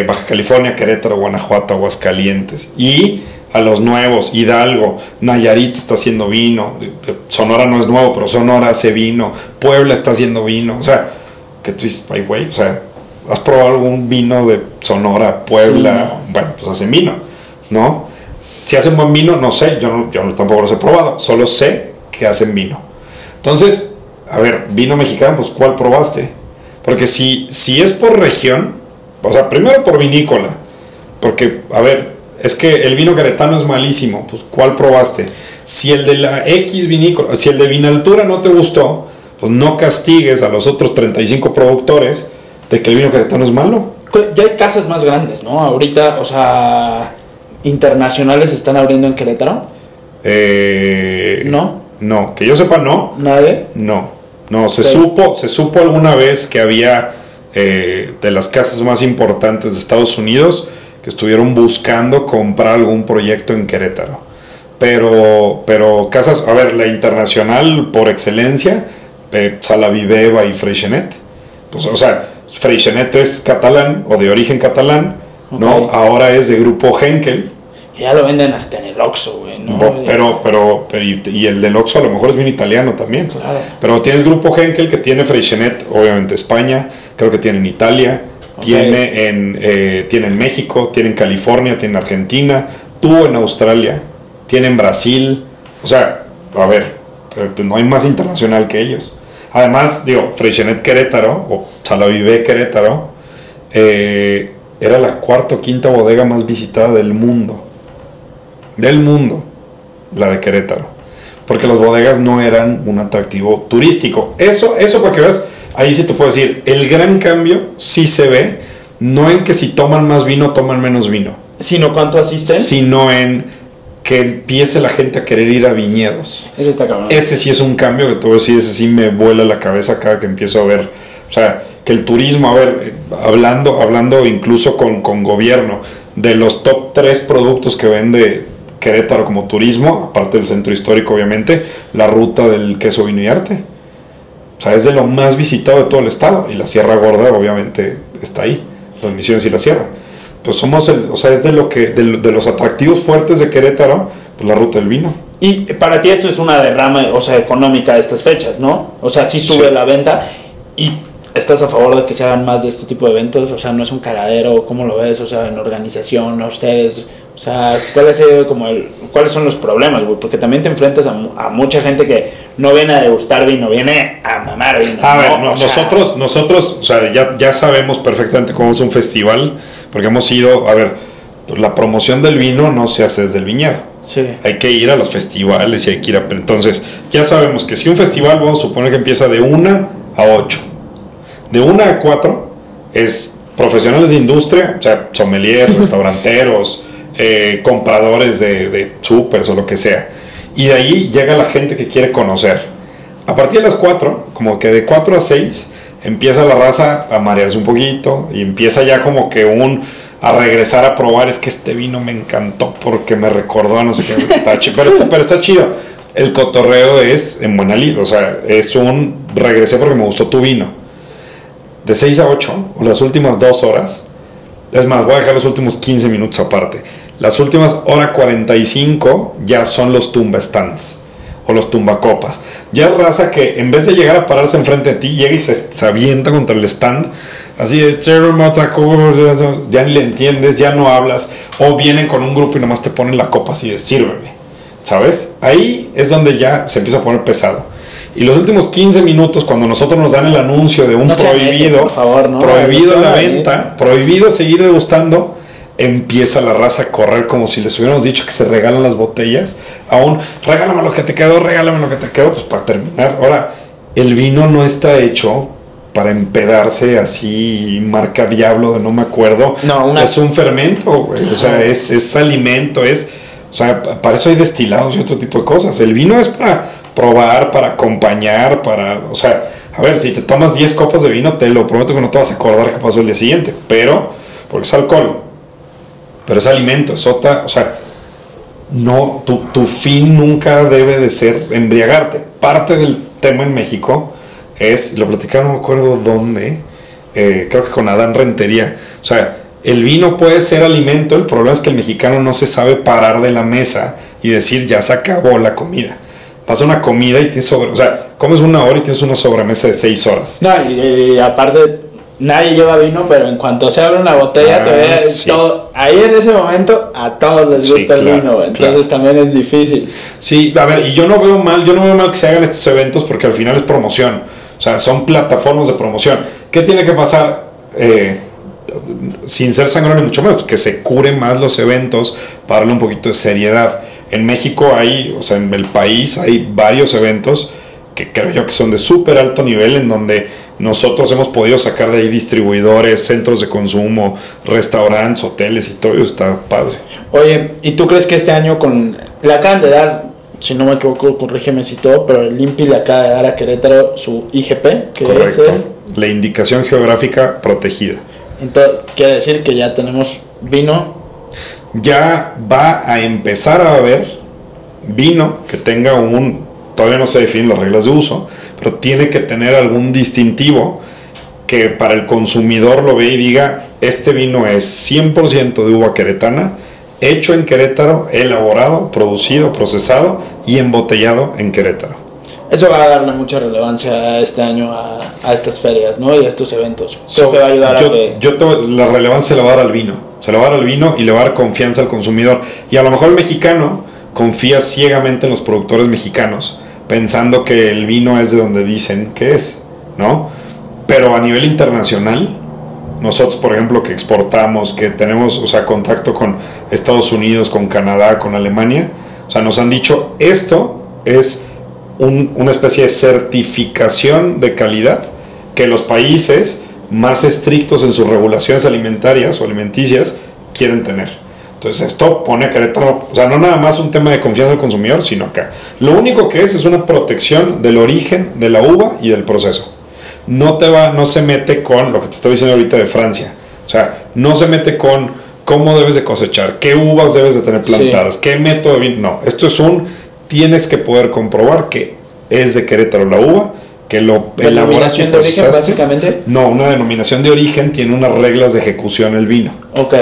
Baja California, Querétaro, Guanajuato, Aguascalientes, y a los nuevos, Hidalgo, Nayarit está haciendo vino, Sonora no es nuevo, pero Sonora hace vino, Puebla está haciendo vino, o sea, que tú dices, ay güey, o sea, ¿has probado algún vino de Sonora, Puebla? Sí. Bueno, pues hacen vino, ¿no? Si hacen buen vino, no sé, yo tampoco los he probado, solo sé que hacen vino. Entonces, a ver, vino mexicano, pues ¿cuál probaste? Porque si es por región, o sea, primero por vinícola, porque, a ver, es que el vino queretano es malísimo, pues ¿cuál probaste? Si el de la X vinícola, si el de Vinaltura no te gustó, pues no castigues a los otros 35 productores de que el vino queretano es malo. Ya hay casas más grandes, ¿no? Ahorita, o sea, internacionales se están abriendo en Querétaro. ¿No? No, que yo sepa no. ¿Nadie? No, se supo alguna vez que había de las casas más importantes de Estados Unidos que estuvieron buscando comprar algún proyecto en Querétaro. Pero casas, a ver, la internacional por excelencia, Salaviveva y Freixenet. Pues, o sea, Freixenet es catalán o de origen catalán, ¿no? Okay. Ahora es de grupo Henkel. Ya lo venden hasta en el Oxxo, güey, ¿no? Y el del Oxxo a lo mejor es bien italiano también. Claro. Pero tienes Grupo Henkel que tiene Freixenet, obviamente España, creo que tiene en Italia, tiene en México, tiene en California, tiene en Argentina, tuvo en Australia, tiene en Brasil. O sea, a ver, pues no hay más internacional que ellos. Además, digo, Freixenet Querétaro, o Salavivé Querétaro, era la cuarta o quinta bodega más visitada del mundo. La de Querétaro. Porque las bodegas no eran un atractivo turístico. Eso para que veas, ahí sí te puedo decir, el gran cambio sí se ve, no en que si toman más vino, toman menos vino. ¿Sino cuánto asisten? Sino en que empiece la gente a querer ir a viñedos. Eso está cabrón. Ese sí es un cambio que te voy a decir, ese sí me vuela la cabeza cada que empiezo a ver. O sea, que el turismo, a ver, hablando incluso con gobierno, de los top 3 productos que vende Querétaro como turismo, aparte del centro histórico obviamente, la ruta del queso, vino y arte. O sea, es de lo más visitado de todo el estado, y la Sierra Gorda obviamente está ahí, las Misiones y la Sierra. Pues es de los atractivos fuertes de Querétaro, pues la ruta del vino. Y para ti esto es una derrama, o sea, económica de estas fechas, ¿no? O sea, sí sube la venta. ¿Y estás a favor de que se hagan más de este tipo de eventos? O sea, no es un cagadero, ¿cómo lo ves? O sea, en organización, a ustedes, o sea, ¿cuáles son los problemas, güey? Porque también te enfrentas a mucha gente que no viene a degustar vino, viene a mamar vino. A ver, nosotros, o sea, ya sabemos perfectamente cómo es un festival, porque hemos ido, a ver, la promoción del vino no se hace desde el viñedo. Sí. Hay que ir a los festivales y hay que ir a... Entonces, ya sabemos que si un festival, vamos a suponer que empieza de 1 a 8. De 1 a 4 es profesionales de industria, o sea, sommeliers, restauranteros, compradores de supers o lo que sea. Y de ahí llega la gente que quiere conocer. A partir de las 4, como que de 4 a 6, empieza la raza a marearse un poquito y empieza ya como que a regresar a probar. Es que este vino me encantó porque me recordó a no sé qué. Pero está chido. El cotorreo es en buena lid, o sea, regresé porque me gustó tu vino. De 6 a 8, o las últimas 2 horas, es más, voy a dejar los últimos 15 minutos aparte. Las últimas hora 45 ya son los tumba stands o los tumba copas. Ya es raza que en vez de llegar a pararse enfrente de ti, llega y se avienta contra el stand, así de otra cosa, ya ni le entiendes, ya no hablas, o vienen con un grupo y nomás te ponen la copa así de sírveme, ¿sabes? Ahí es donde ya se empieza a poner pesado. Y los últimos 15 minutos, cuando nosotros nos dan el anuncio de un prohibido, por favor, ¿no? Prohibido la venta, prohibido seguir degustando, empieza la raza a correr como si les hubiéramos dicho que se regalan las botellas. Aún, regálame lo que te quedó, pues para terminar. Ahora, el vino no está hecho para empedarse así, marca diablo de no me acuerdo. No, es un fermento, güey. O sea, es alimento, o sea, para eso hay destilados y otro tipo de cosas. El vino es para probar, para acompañar, o sea, a ver, si te tomas 10 copas de vino, te lo prometo que no te vas a acordar qué pasó el día siguiente, porque es alcohol, pero es alimento, es otra, o sea, no, tu fin nunca debe de ser embriagarte. Parte del tema en México lo platicaron, no me acuerdo dónde, creo que con Adán Rentería, o sea, el vino puede ser alimento, el problema es que el mexicano no se sabe parar de la mesa y decir, ya se acabó la comida. Vas a una comida y tienes o sea, comes 1 hora y tienes una sobremesa de 6 horas. No, y aparte, nadie lleva vino, pero en cuanto se abre una botella, te ves todo. Ahí en ese momento, a todos les gusta el vino, entonces también es difícil. Sí, a ver, y yo no veo mal que se hagan estos eventos porque al final es promoción. O sea, son plataformas de promoción. ¿Qué tiene que pasar? Sin ser sangrón ni mucho menos, que se curen más los eventos para darle un poquito de seriedad. En México o sea, en el país hay varios eventos que creo yo que son de súper alto nivel, en donde nosotros hemos podido sacar de ahí distribuidores, centros de consumo, restaurantes, hoteles y todo eso está padre. Oye, ¿y tú crees que este año le acaban de dar, si no me equivoco, corrígeme si todo, pero el INPI le acaba de dar a Querétaro su IGP, que correcto, es la indicación geográfica protegida? Entonces, quiere decir que ya tenemos vino. Ya va a empezar a haber vino que tenga todavía no se definen las reglas de uso, pero tiene que tener algún distintivo que para el consumidor lo vea y diga, este vino es 100% de uva queretana hecho en Querétaro, elaborado, producido, procesado y embotellado en Querétaro. Eso va a darle mucha relevancia este año a estas ferias, ¿no? Y a estos eventos. Creo que va a ayudar a que... La relevancia se la va a dar al vino. Se la va a dar al vino y le va a dar confianza al consumidor. Y a lo mejor el mexicano confía ciegamente en los productores mexicanos, pensando que el vino es de donde dicen que es, ¿no? Pero a nivel internacional, nosotros, por ejemplo, que exportamos, que tenemos, o sea, contacto con Estados Unidos, con Canadá, con Alemania, o sea, nos han dicho, esto es una especie de certificación de calidad que los países más estrictos en sus regulaciones alimentarias o alimenticias quieren tener. Entonces esto pone a Querétaro, o sea, no nada más un tema de confianza del consumidor, sino acá. Lo único que es una protección del origen de la uva y del proceso. No se mete con lo que te estoy diciendo ahorita de Francia. O sea, no se mete con cómo debes de cosechar, qué uvas debes de tener plantadas, sí, qué método de vino. No, esto es tienes que poder comprobar que es de Querétaro la uva, que lo elaboras y ¿Denominación de origen, básicamente? No, una denominación de origen tiene unas reglas de ejecución el vino. Ok.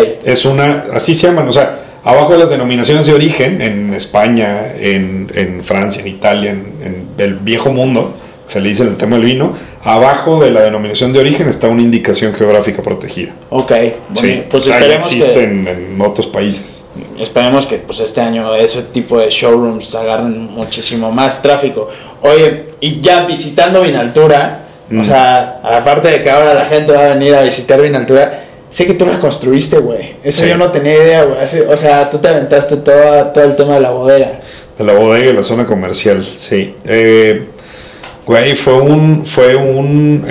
Así se llaman, o sea, abajo de las denominaciones de origen, en España, en Francia, en Italia, en el viejo mundo, se le dice en el tema del vino, abajo de la denominación de origen está una indicación geográfica protegida. Ok, bueno, sí, pues ya existen en otros países. Esperemos que pues este año ese tipo de showrooms agarren muchísimo más tráfico. Oye, y ya visitando Vinaltura, o sea, aparte de que ahora la gente va a venir a visitar Vinaltura, sé que tú la construiste, güey. Eso sí. Yo no tenía idea, güey. O sea, tú te aventaste todo el tema de la bodega. De la bodega y la zona comercial, sí. Güey, fue un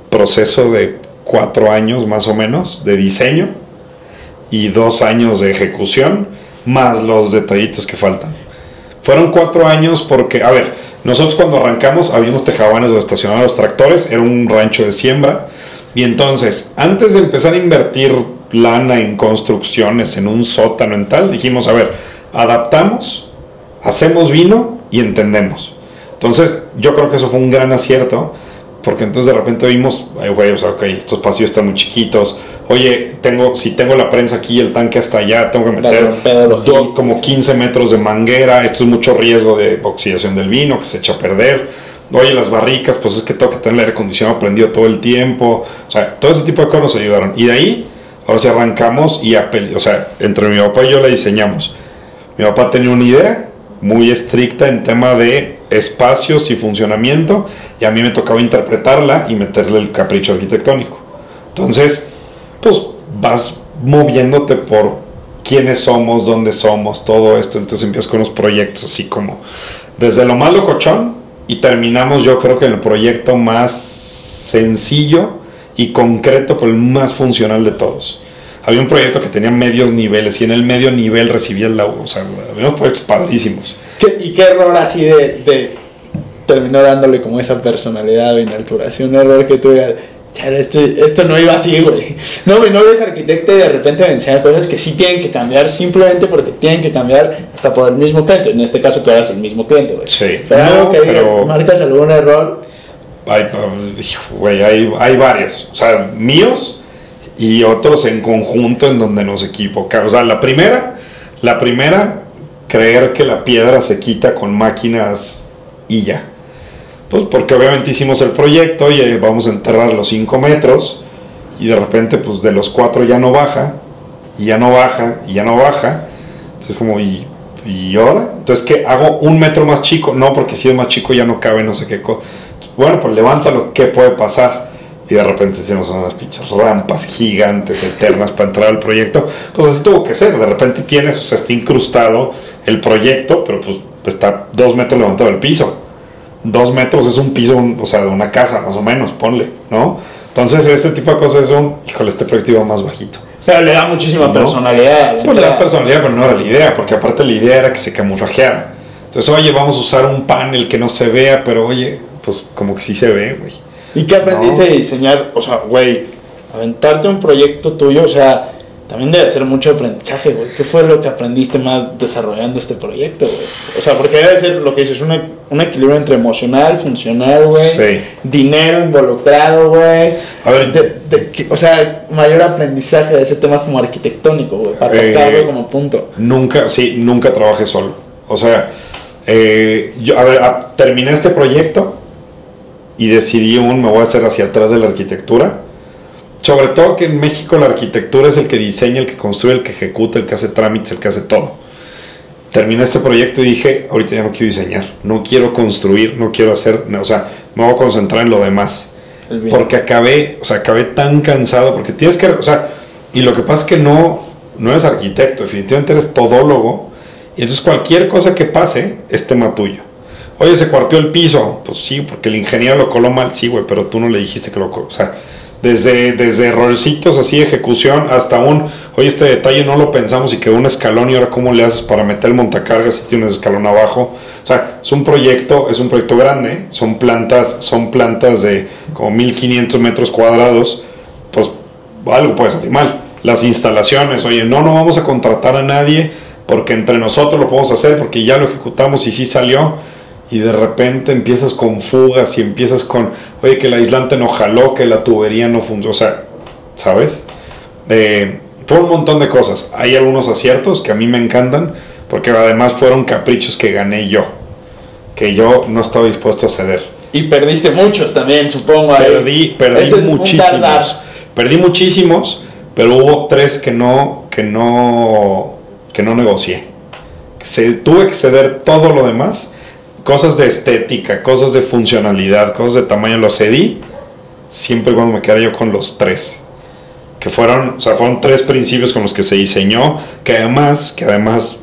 proceso de 4 años más o menos de diseño y 2 años de ejecución, más los detallitos que faltan. Fueron 4 años porque, a ver, nosotros cuando arrancamos habíamos tejabanes donde estacionaban los tractores, era un rancho de siembra, y entonces, antes de empezar a invertir lana en construcciones, en un sótano, en tal, dijimos, a ver, adaptamos, hacemos vino y entendemos. Entonces, yo creo que eso fue un gran acierto, porque entonces de repente vimos, güey, o sea, ok, estos pasillos están muy chiquitos, oye, si tengo la prensa aquí y el tanque hasta allá, tengo que meter como 15 metros de manguera, esto es mucho riesgo de oxidación del vino, que se echa a perder, oye, las barricas, pues es que tengo que tener el aire acondicionado prendido todo el tiempo, o sea, todo ese tipo de cosas nos ayudaron, y de ahí, ahora sí arrancamos, o sea, entre mi papá y yo la diseñamos. Mi papá tenía una idea muy estricta en tema de espacios y funcionamiento, y a mí me tocaba interpretarla y meterle el capricho arquitectónico. Entonces, pues vas moviéndote por quiénes somos, dónde somos, todo esto. Entonces empiezas con unos proyectos así como desde lo más locochón y terminamos, yo creo que en el proyecto más sencillo y concreto, pero el más funcional de todos. Había un proyecto que tenía medios niveles y en el medio nivel recibía el agua. O sea, había unos proyectos padrísimos. ¿Y qué error así de terminó dándole como esa personalidad a Vinaltura? Así un error que tú digas, esto no iba así, güey. No, mi novio es arquitecto y de repente me enseña cosas que sí tienen que cambiar simplemente porque tienen que cambiar hasta por el mismo cliente. En este caso tú eras el mismo cliente, güey. Sí. Pero marcas algún error. Hay varios. O sea, míos y otros en conjunto en donde nos equivocamos. O sea, la primera, creer que la piedra se quita con máquinas y ya. Pues porque obviamente hicimos el proyecto y vamos a enterrar los 5 metros y de repente pues de los 4 ya no baja y ya no baja y ya no baja. Entonces como ¿y ahora? Entonces ¿qué? ¿Hago 1 metro más chico? No, porque si es más chico ya no cabe no sé qué cosa. Bueno, pues levántalo, ¿qué puede pasar? Y de repente tenemos unas pinches rampas gigantes, eternas para entrar al proyecto. Pues así tuvo que ser. De repente tienes, o sea, está incrustado el proyecto, pero pues está 2 metros levantado el piso. 2 metros es un piso, o sea, de una casa, más o menos, ponle, ¿no? Entonces, ese tipo de cosas es híjole, este proyecto iba más bajito. Pero le da muchísima personalidad. Pues le da personalidad, pero no era la idea, porque aparte la idea era que se camuflajeara. Entonces, oye, vamos a usar un panel que no se vea, pero oye, pues como que sí se ve, güey. ¿Y qué aprendiste de diseñar? O sea, güey, aventarte un proyecto tuyo, o sea, también debe ser mucho aprendizaje, güey. ¿Qué fue lo que aprendiste más desarrollando este proyecto, güey? O sea, porque debe ser lo que dices, un equilibrio entre emocional, funcional, güey. Sí. Dinero involucrado, güey. A ver, O sea, mayor aprendizaje de ese tema como arquitectónico, güey. Para tocarlo como punto. Nunca trabajé solo. O sea, terminé este proyecto y decidí me voy a hacer hacia atrás de la arquitectura. Sobre todo que en México la arquitectura es el que diseña, el que construye, el que ejecuta, el que hace trámites, el que hace todo. Terminé este proyecto y dije, ahorita ya no quiero diseñar, no quiero construir, no quiero hacer, o sea, me voy a concentrar en lo demás. Porque acabé tan cansado, porque tienes que, o sea, y lo que pasa es que no eres arquitecto, definitivamente eres todólogo, y entonces cualquier cosa que pase es tema tuyo. Oye, se cuarteó el piso, pues sí, porque el ingeniero lo coló mal, sí, güey, pero tú no le dijiste que lo coló, o sea, desde errorcitos así, ejecución, hasta oye, este detalle no lo pensamos y quedó un escalón y ahora cómo le haces para meter el montacargas si tienes escalón abajo. O sea, es un proyecto grande, son plantas de como 1500 metros cuadrados, pues algo puede salir mal. Las instalaciones, oye, no vamos a contratar a nadie porque entre nosotros lo podemos hacer porque ya lo ejecutamos y sí salió. Y de repente empiezas con fugas y empiezas con, oye, que el aislante no jaló, que la tubería no funcionó, o sea, ¿sabes? Fue un montón de cosas. Hay algunos aciertos que a mí me encantan, porque además fueron caprichos que gané yo, que yo no estaba dispuesto a ceder. Y perdiste muchos también, supongo. Perdí muchísimos, pero hubo 3 que no negocié. Tuve que ceder todo lo demás. Cosas de estética, cosas de funcionalidad, cosas de tamaño, lo cedí siempre y cuando me quedara yo con los 3 que fueron 3 principios con los que se diseñó, que además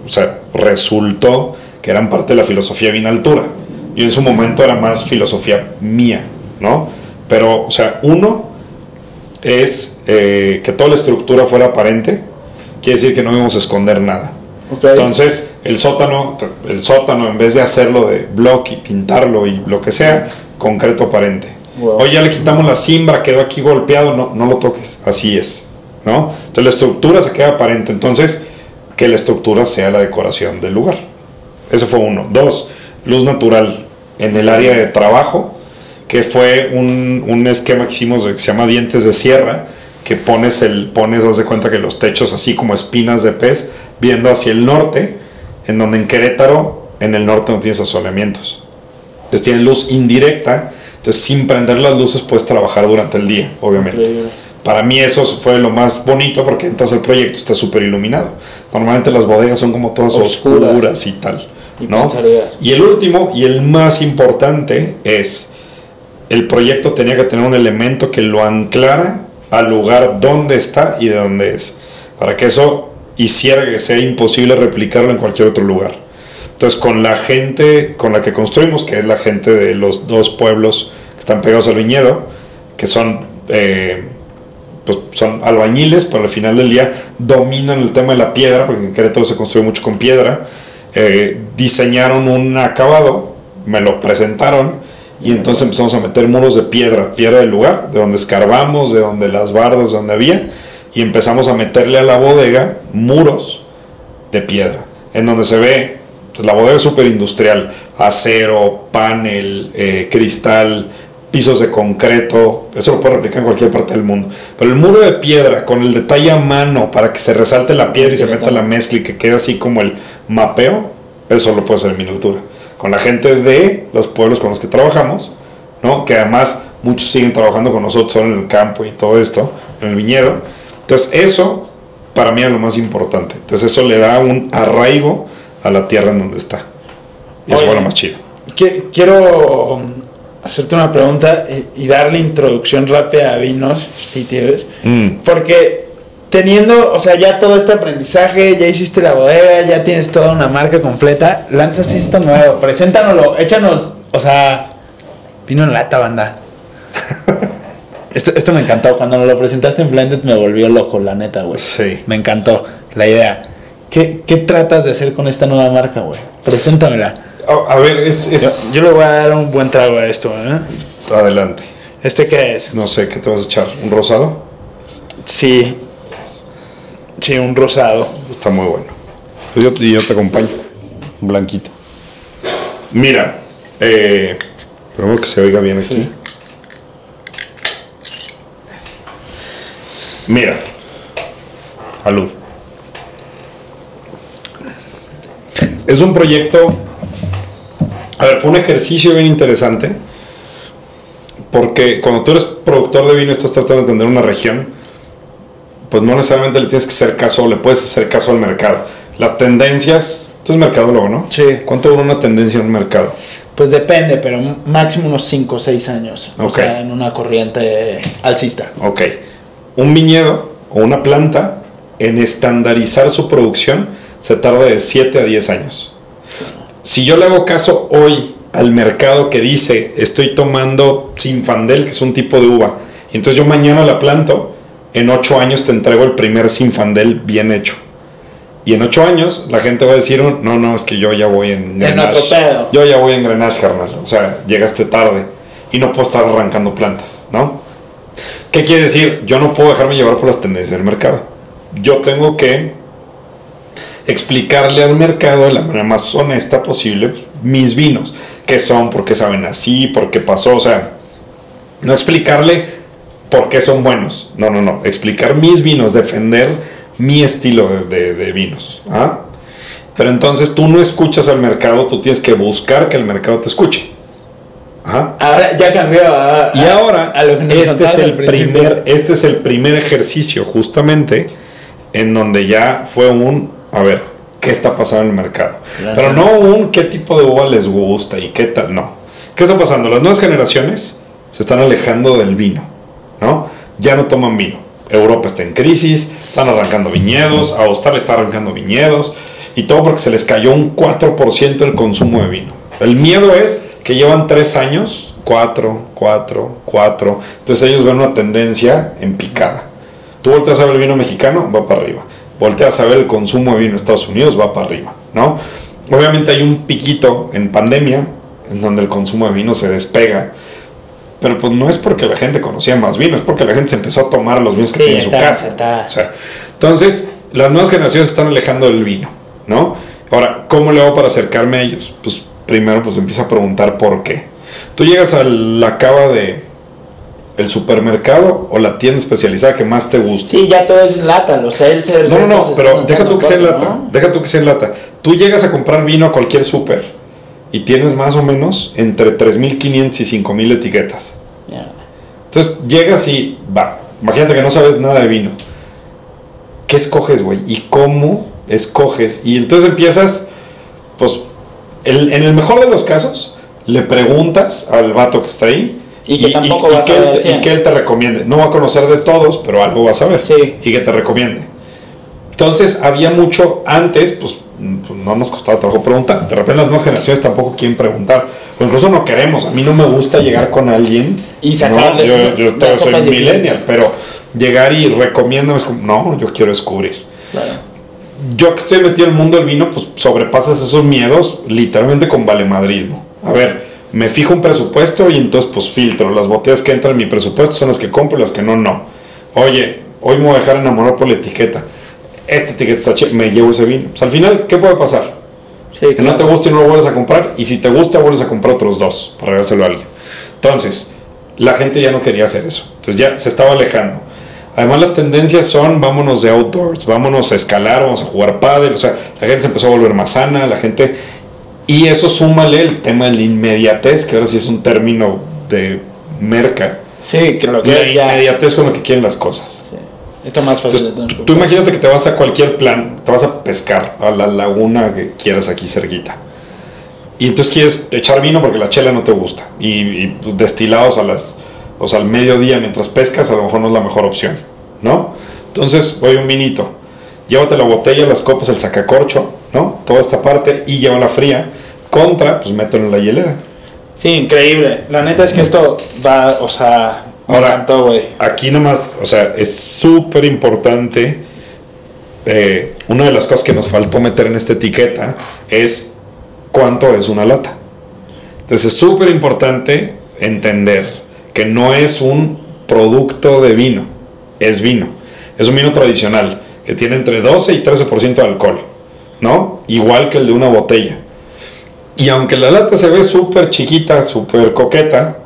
o sea, resultó que eran parte de la filosofía de Vinaltura. Yo en su momento era más filosofía mía, ¿no? Pero, o sea, uno es que toda la estructura fuera aparente, quiere decir que no íbamos a esconder nada. Okay. Entonces el sótano en vez de hacerlo de block y pintarlo y lo que sea, concreto aparente. Wow. Hoy ya le quitamos la cimbra, quedó aquí golpeado, no lo toques, así es, ¿no? Entonces la estructura se queda aparente, entonces que la estructura sea la decoración del lugar. Eso fue 1. 2, luz natural en el área de trabajo, que fue un esquema que hicimos que se llama dientes de sierra, que pones haz de cuenta que los techos así como espinas de pez viendo hacia el norte, en donde en Querétaro, en el norte no tienes asoleamientos. Entonces tienes luz indirecta, entonces sin prender las luces puedes trabajar durante el día, obviamente. Okay. Para mí eso fue lo más bonito porque entras al proyecto, está súper iluminado. Normalmente las bodegas son como todas oscuras y tal, ¿no? Y el último y el más importante es, el proyecto tenía que tener un elemento que lo anclara al lugar donde está y de dónde es, para que eso hiciera que sea imposible replicarlo en cualquier otro lugar. Entonces con la gente con la que construimos, que es la gente de los 2 pueblos que están pegados al viñedo, que son pues son albañiles, pero al final del día dominan el tema de la piedra, porque en Querétaro se construye mucho con piedra, diseñaron un acabado, me lo presentaron y entonces empezamos a meter muros de piedra del lugar, de donde escarbamos, de donde las bardas, de donde había, y empezamos a meterle a la bodega muros de piedra, en donde se ve, pues, la bodega es súper industrial, acero, panel, cristal, pisos de concreto, eso lo puede replicar en cualquier parte del mundo, pero el muro de piedra con el detalle a mano para que se resalte la piedra y se meta la mezcla y que quede así como el mapeo, eso lo puede hacer en miniatura, con la gente de los pueblos con los que trabajamos, ¿no? Que además muchos siguen trabajando con nosotros en el campo y todo esto, en el viñedo. Entonces eso para mí es lo más importante. Entonces eso le da un arraigo a la tierra en donde está. Y eso fue lo más chido. Quiero hacerte una pregunta y darle introducción rápida a Vinos Spitieves. Porque teniendo, o sea, ya todo este aprendizaje, ya hiciste la bodega, ya tienes toda una marca completa, lanzas esto nuevo, preséntanoslo, échanos, o sea, vino en lata, banda. Esto me encantó. Cuando me lo presentaste en Blended me volvió loco, la neta, güey. Sí. Me encantó la idea. ¿Qué tratas de hacer con esta nueva marca, güey? Preséntamela. A ver, yo le voy a dar un buen trago a esto, ¿eh? Adelante. ¿Este qué es? No sé, ¿qué te vas a echar? ¿Un rosado? Sí. Sí, un rosado. Está muy bueno. Pues yo te acompaño. Un blanquito. Mira, esperemos que se oiga bien aquí. Sí. Mira, salud. Es un proyecto, a ver, fue un ejercicio bien interesante, porque cuando tú eres productor de vino y estás tratando de entender una región, pues no necesariamente le tienes que hacer caso, o le puedes hacer caso al mercado. Las tendencias, tú eres mercadólogo, ¿no? Sí. ¿Cuánto dura una tendencia en un mercado? Pues depende, pero máximo unos 5 o 6 años. Ok. O sea, en una corriente alcista. Ok. Un viñedo o una planta, en estandarizar su producción, se tarda de 7 a 10 años. Si yo le hago caso hoy al mercado que dice, estoy tomando Zinfandel, que es un tipo de uva, y entonces yo mañana la planto, en 8 años te entrego el primer Zinfandel bien hecho. Y en 8 años la gente va a decir, no, es que yo ya voy en Grenache. otro pedo. Yo ya voy en Grenache, carnal. O sea, llegaste tarde y no puedo estar arrancando plantas, ¿no? ¿Qué quiere decir? Yo no puedo dejarme llevar por las tendencias del mercado. Yo tengo que explicarle al mercado de la manera más honesta posible mis vinos. ¿Qué son? ¿Por qué saben así? ¿Por qué pasó? O sea, no explicarle por qué son buenos. No. Explicar mis vinos, defender mi estilo de vinos. ¿Ah? Pero entonces tú no escuchas al mercado, tú tienes que buscar que el mercado te escuche. Ajá. Ahora ya cambió. Y ahora, a lo que nos este es el principio. primer ejercicio justamente en donde ya fue a ver, ¿qué está pasando en el mercado? Gracias. Pero no qué tipo de uva les gusta y qué tal, no. ¿Qué está pasando? Las nuevas generaciones se están alejando del vino, ¿no? Ya no toman vino. Europa está en crisis, están arrancando viñedos, Australia está arrancando viñedos, y todo porque se les cayó un 4% el consumo de vino. El miedo es que llevan 3 años, 4. Entonces ellos ven una tendencia en picada. Tú volteas a ver el vino mexicano, va para arriba. Volteas a ver el consumo de vino en Estados Unidos, va para arriba, ¿no? Obviamente hay un piquito en pandemia, en donde el consumo de vino se despega. Pero pues no es porque la gente conocía más vino, es porque la gente se empezó a tomar los vinos que tenía en su casa. O sea, entonces, las nuevas generaciones se están alejando del vino, ¿no? Ahora, ¿cómo le hago para acercarme a ellos? Pues primero pues empieza a preguntar por qué. Tú llegas a la cava de el supermercado o la tienda especializada que más te gusta. Sí, ya todo es en lata, los seltzers. No, pero deja tú que sea en lata, ¿no? Deja tú que sea en lata. Tú llegas a comprar vino a cualquier súper y tienes más o menos entre 3.500 y 5.000 etiquetas. Yeah. Entonces llegas y imagínate que no sabes nada de vino. ¿Qué escoges, güey? ¿Y cómo escoges? Y entonces empiezas, pues, en el mejor de los casos, le preguntas al vato que está ahí. Y que tampoco va a saber. Y que él te recomiende. No va a conocer de todos, pero algo va a saber. Sí. Y que te recomiende. Entonces había mucho antes, pues no nos costaba trabajo preguntar. De repente las nuevas generaciones tampoco quieren preguntar. O incluso no queremos. A mí no me gusta llegar con alguien y sacarle. ¿no? Yo todavía soy un millennial, pero llegar y recomiéndame es como, no, yo quiero descubrir. Claro. Yo que estoy metido en el mundo del vino, pues sobrepasas esos miedos literalmente con valemadrismo. A ver, me fijo un presupuesto y entonces pues filtro. Las botellas que entran en mi presupuesto son las que compro y las que no. Oye, hoy me voy a dejar enamorar por la etiqueta. Esta etiqueta está chida, me llevo ese vino. O sea, al final, ¿qué puede pasar? Sí, que no te guste y no lo vuelves a comprar. Y si te gusta, vuelves a comprar otros 2 para regárselo a alguien. Entonces, la gente ya no quería hacer eso. Entonces ya se estaba alejando. Además, las tendencias son, vámonos de outdoors, vámonos a escalar, vamos a jugar pádel. O sea, la gente se empezó a volver más sana, la gente... Y eso súmale el tema de la inmediatez, que ahora sí es un término de merca. Sí, que lo que la es ya... inmediatez con lo que quieren las cosas. Sí. Esto es más fácil. Entonces, tú imagínate que te vas a cualquier plan, te vas a pescar a la laguna que quieras aquí cerquita. Y entonces quieres echar vino porque la chela no te gusta. Y pues, destilados al mediodía mientras pescas, a lo mejor no es la mejor opción, ¿no? Entonces, voy un vinito. Llévate la botella, las copas, el sacacorcho, ¿no? Toda esta parte y llévala fría. Pues mételo en la hielera. Sí, increíble. La neta es que esto va, o sea, me encantó, güey. Aquí nomás, o sea, es súper importante. Una de las cosas que nos faltó meter en esta etiqueta es cuánto es una lata. Entonces es súper importante entender que no es un producto de vino, es vino. Es un vino tradicional que tiene entre 12 y 13% de alcohol, ¿no? Igual que el de una botella. Y aunque la lata se ve súper chiquita, súper coqueta,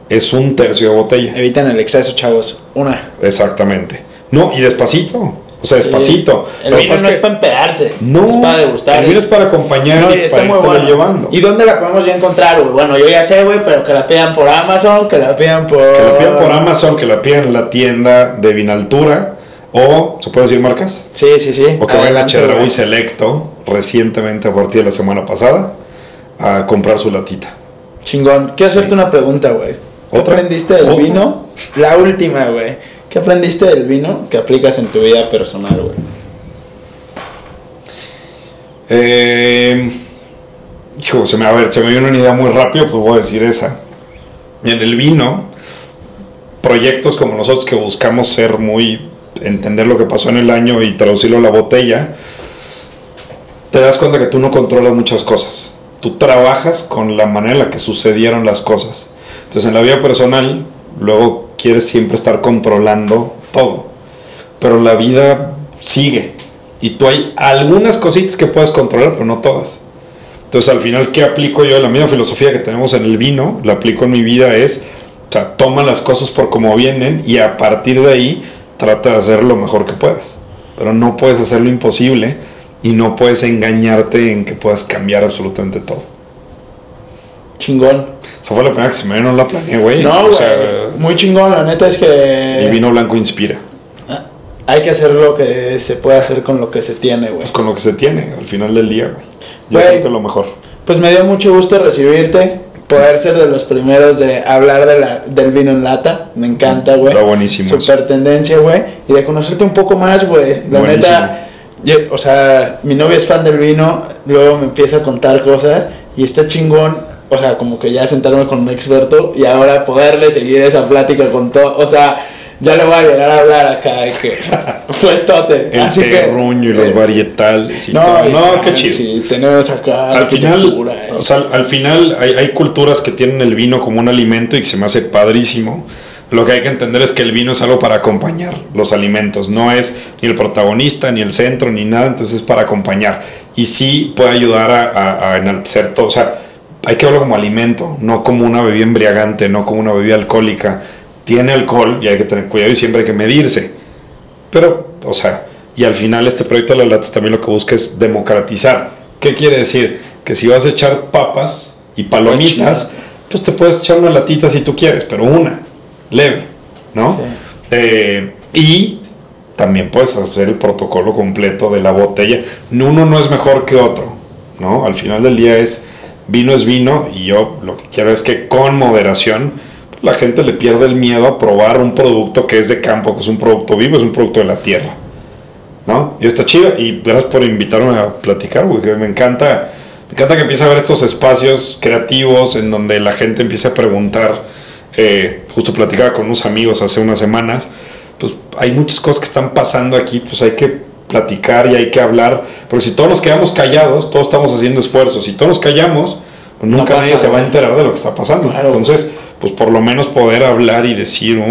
es un tercio de botella. Eviten el exceso, chavos. Una. Exactamente. No, y despacito. O sea, despacito. El vino no es para empedarse. No, es para degustar. El vino es para acompañar no, y para irte llevando. ¿Y dónde la podemos ya encontrar, güey? Bueno, yo ya sé, güey, pero que la pidan por Amazon, que la pidan por... Que la pidan por Amazon, que la pidan en la tienda de Vinaltura. O, ¿se puede decir marcas? Sí. O que vayan a Chedraui Selecto, recientemente, a partir de la semana pasada, a comprar su latita. Chingón. Quiero hacerte una pregunta, güey. ¿Qué aprendiste del vino? La última, güey. ¿Qué aprendiste del vino que aplicas en tu vida personal, güey? Hijo, se me viene una idea muy rápido, pues voy a decir esa. En el vino, proyectos como nosotros que buscamos entender lo que pasó en el año y traducirlo a la botella, te das cuenta que tú no controlas muchas cosas. Tú trabajas con la manera en la que sucedieron las cosas. Entonces, en la vida personal, luego quieres siempre estar controlando todo. Pero la vida sigue. Y tú hay algunas cositas que puedes controlar, pero no todas. Entonces, al final, ¿qué aplico yo? La misma filosofía que tenemos en el vino, la aplico en mi vida o sea, toma las cosas por como vienen y a partir de ahí trata de hacer lo mejor que puedas. Pero no puedes hacer lo imposible y no puedes engañarte en que puedas cambiar absolutamente todo. Chingón. Esa fue la primera que se me vino, no la planeé, güey. No, güey. Muy chingón, la neta es que... El vino blanco inspira. Hay que hacer lo que se puede hacer con lo que se tiene, güey. Pues con lo que se tiene, al final del día, güey. Yo creo que es lo mejor. Pues me dio mucho gusto recibirte, poder ser de los primeros de hablar del vino en lata. Me encanta, güey. Está buenísimo. Super tendencia, güey. Y de conocerte un poco más, güey. La neta, o sea, mi novia es fan del vino, luego me empieza a contar cosas y está chingón. O sea, como que ya sentarme con un experto y ahora poderle seguir esa plática con todo. O sea, ya le voy a llegar a hablar acá de que puestote. El terruño y los varietales y todo. No, qué chido. Sí, tenemos acá al final hay culturas que tienen el vino como un alimento y que se me hace padrísimo. Lo que hay que entender es que el vino es algo para acompañar los alimentos. No es ni el protagonista, ni el centro, ni nada. Entonces es para acompañar. Y sí puede ayudar a enaltecer todo. O sea, hay que verlo como alimento, no como una bebida embriagante, no como una bebida alcohólica. Tiene alcohol y hay que tener cuidado y siempre hay que medirse. Pero, o sea, y al final este proyecto de las latas también lo que busca es democratizar. ¿Qué quiere decir? Que si vas a echar papas y palomitas, pues te puedes echar una latita si tú quieres, pero una, leve, ¿no? Sí. Y también puedes hacer el protocolo completo de la botella. Uno no es mejor que otro, ¿no? Al final del día es vino y yo lo que quiero es que con moderación la gente le pierde el miedo a probar un producto que es de campo, que es un producto vivo, es un producto de la tierra, ¿no? Y está chido, y gracias por invitarme a platicar, porque me encanta que empiece a haber estos espacios creativos en donde la gente empiece a preguntar. Justo platicaba con unos amigos hace unas semanas, pues hay muchas cosas que están pasando aquí, pues hay que platicar y hay que hablar, porque si todos nos quedamos callados, todos estamos haciendo esfuerzos, si todos nos callamos, pues nunca nadie se va a enterar de lo que está pasando. Claro. Entonces, pues por lo menos poder hablar y decir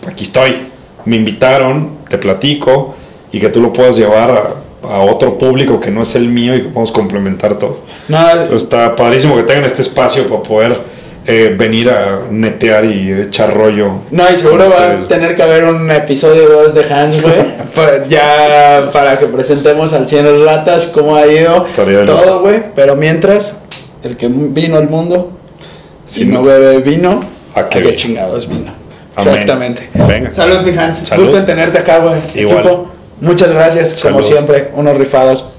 aquí estoy, me invitaron, te platico, y que tú lo puedas llevar a otro público que no es el mío y que podamos complementar todo. Entonces, está padrísimo que tengan este espacio para poder venir a netear y echar rollo. No, y seguro va a tener que haber un episodio 2 de Hans, güey, ya para que presentemos al 100 latas cómo ha ido todo, güey. Pero mientras, el que vino al mundo, si no bebe vino, ¿a qué chingado es vino? Amén. Exactamente. Venga. Salud, mi Hans. Salud. Gusto en tenerte acá, güey. Igual. Equipo, muchas gracias. Salud. Como siempre, unos rifados.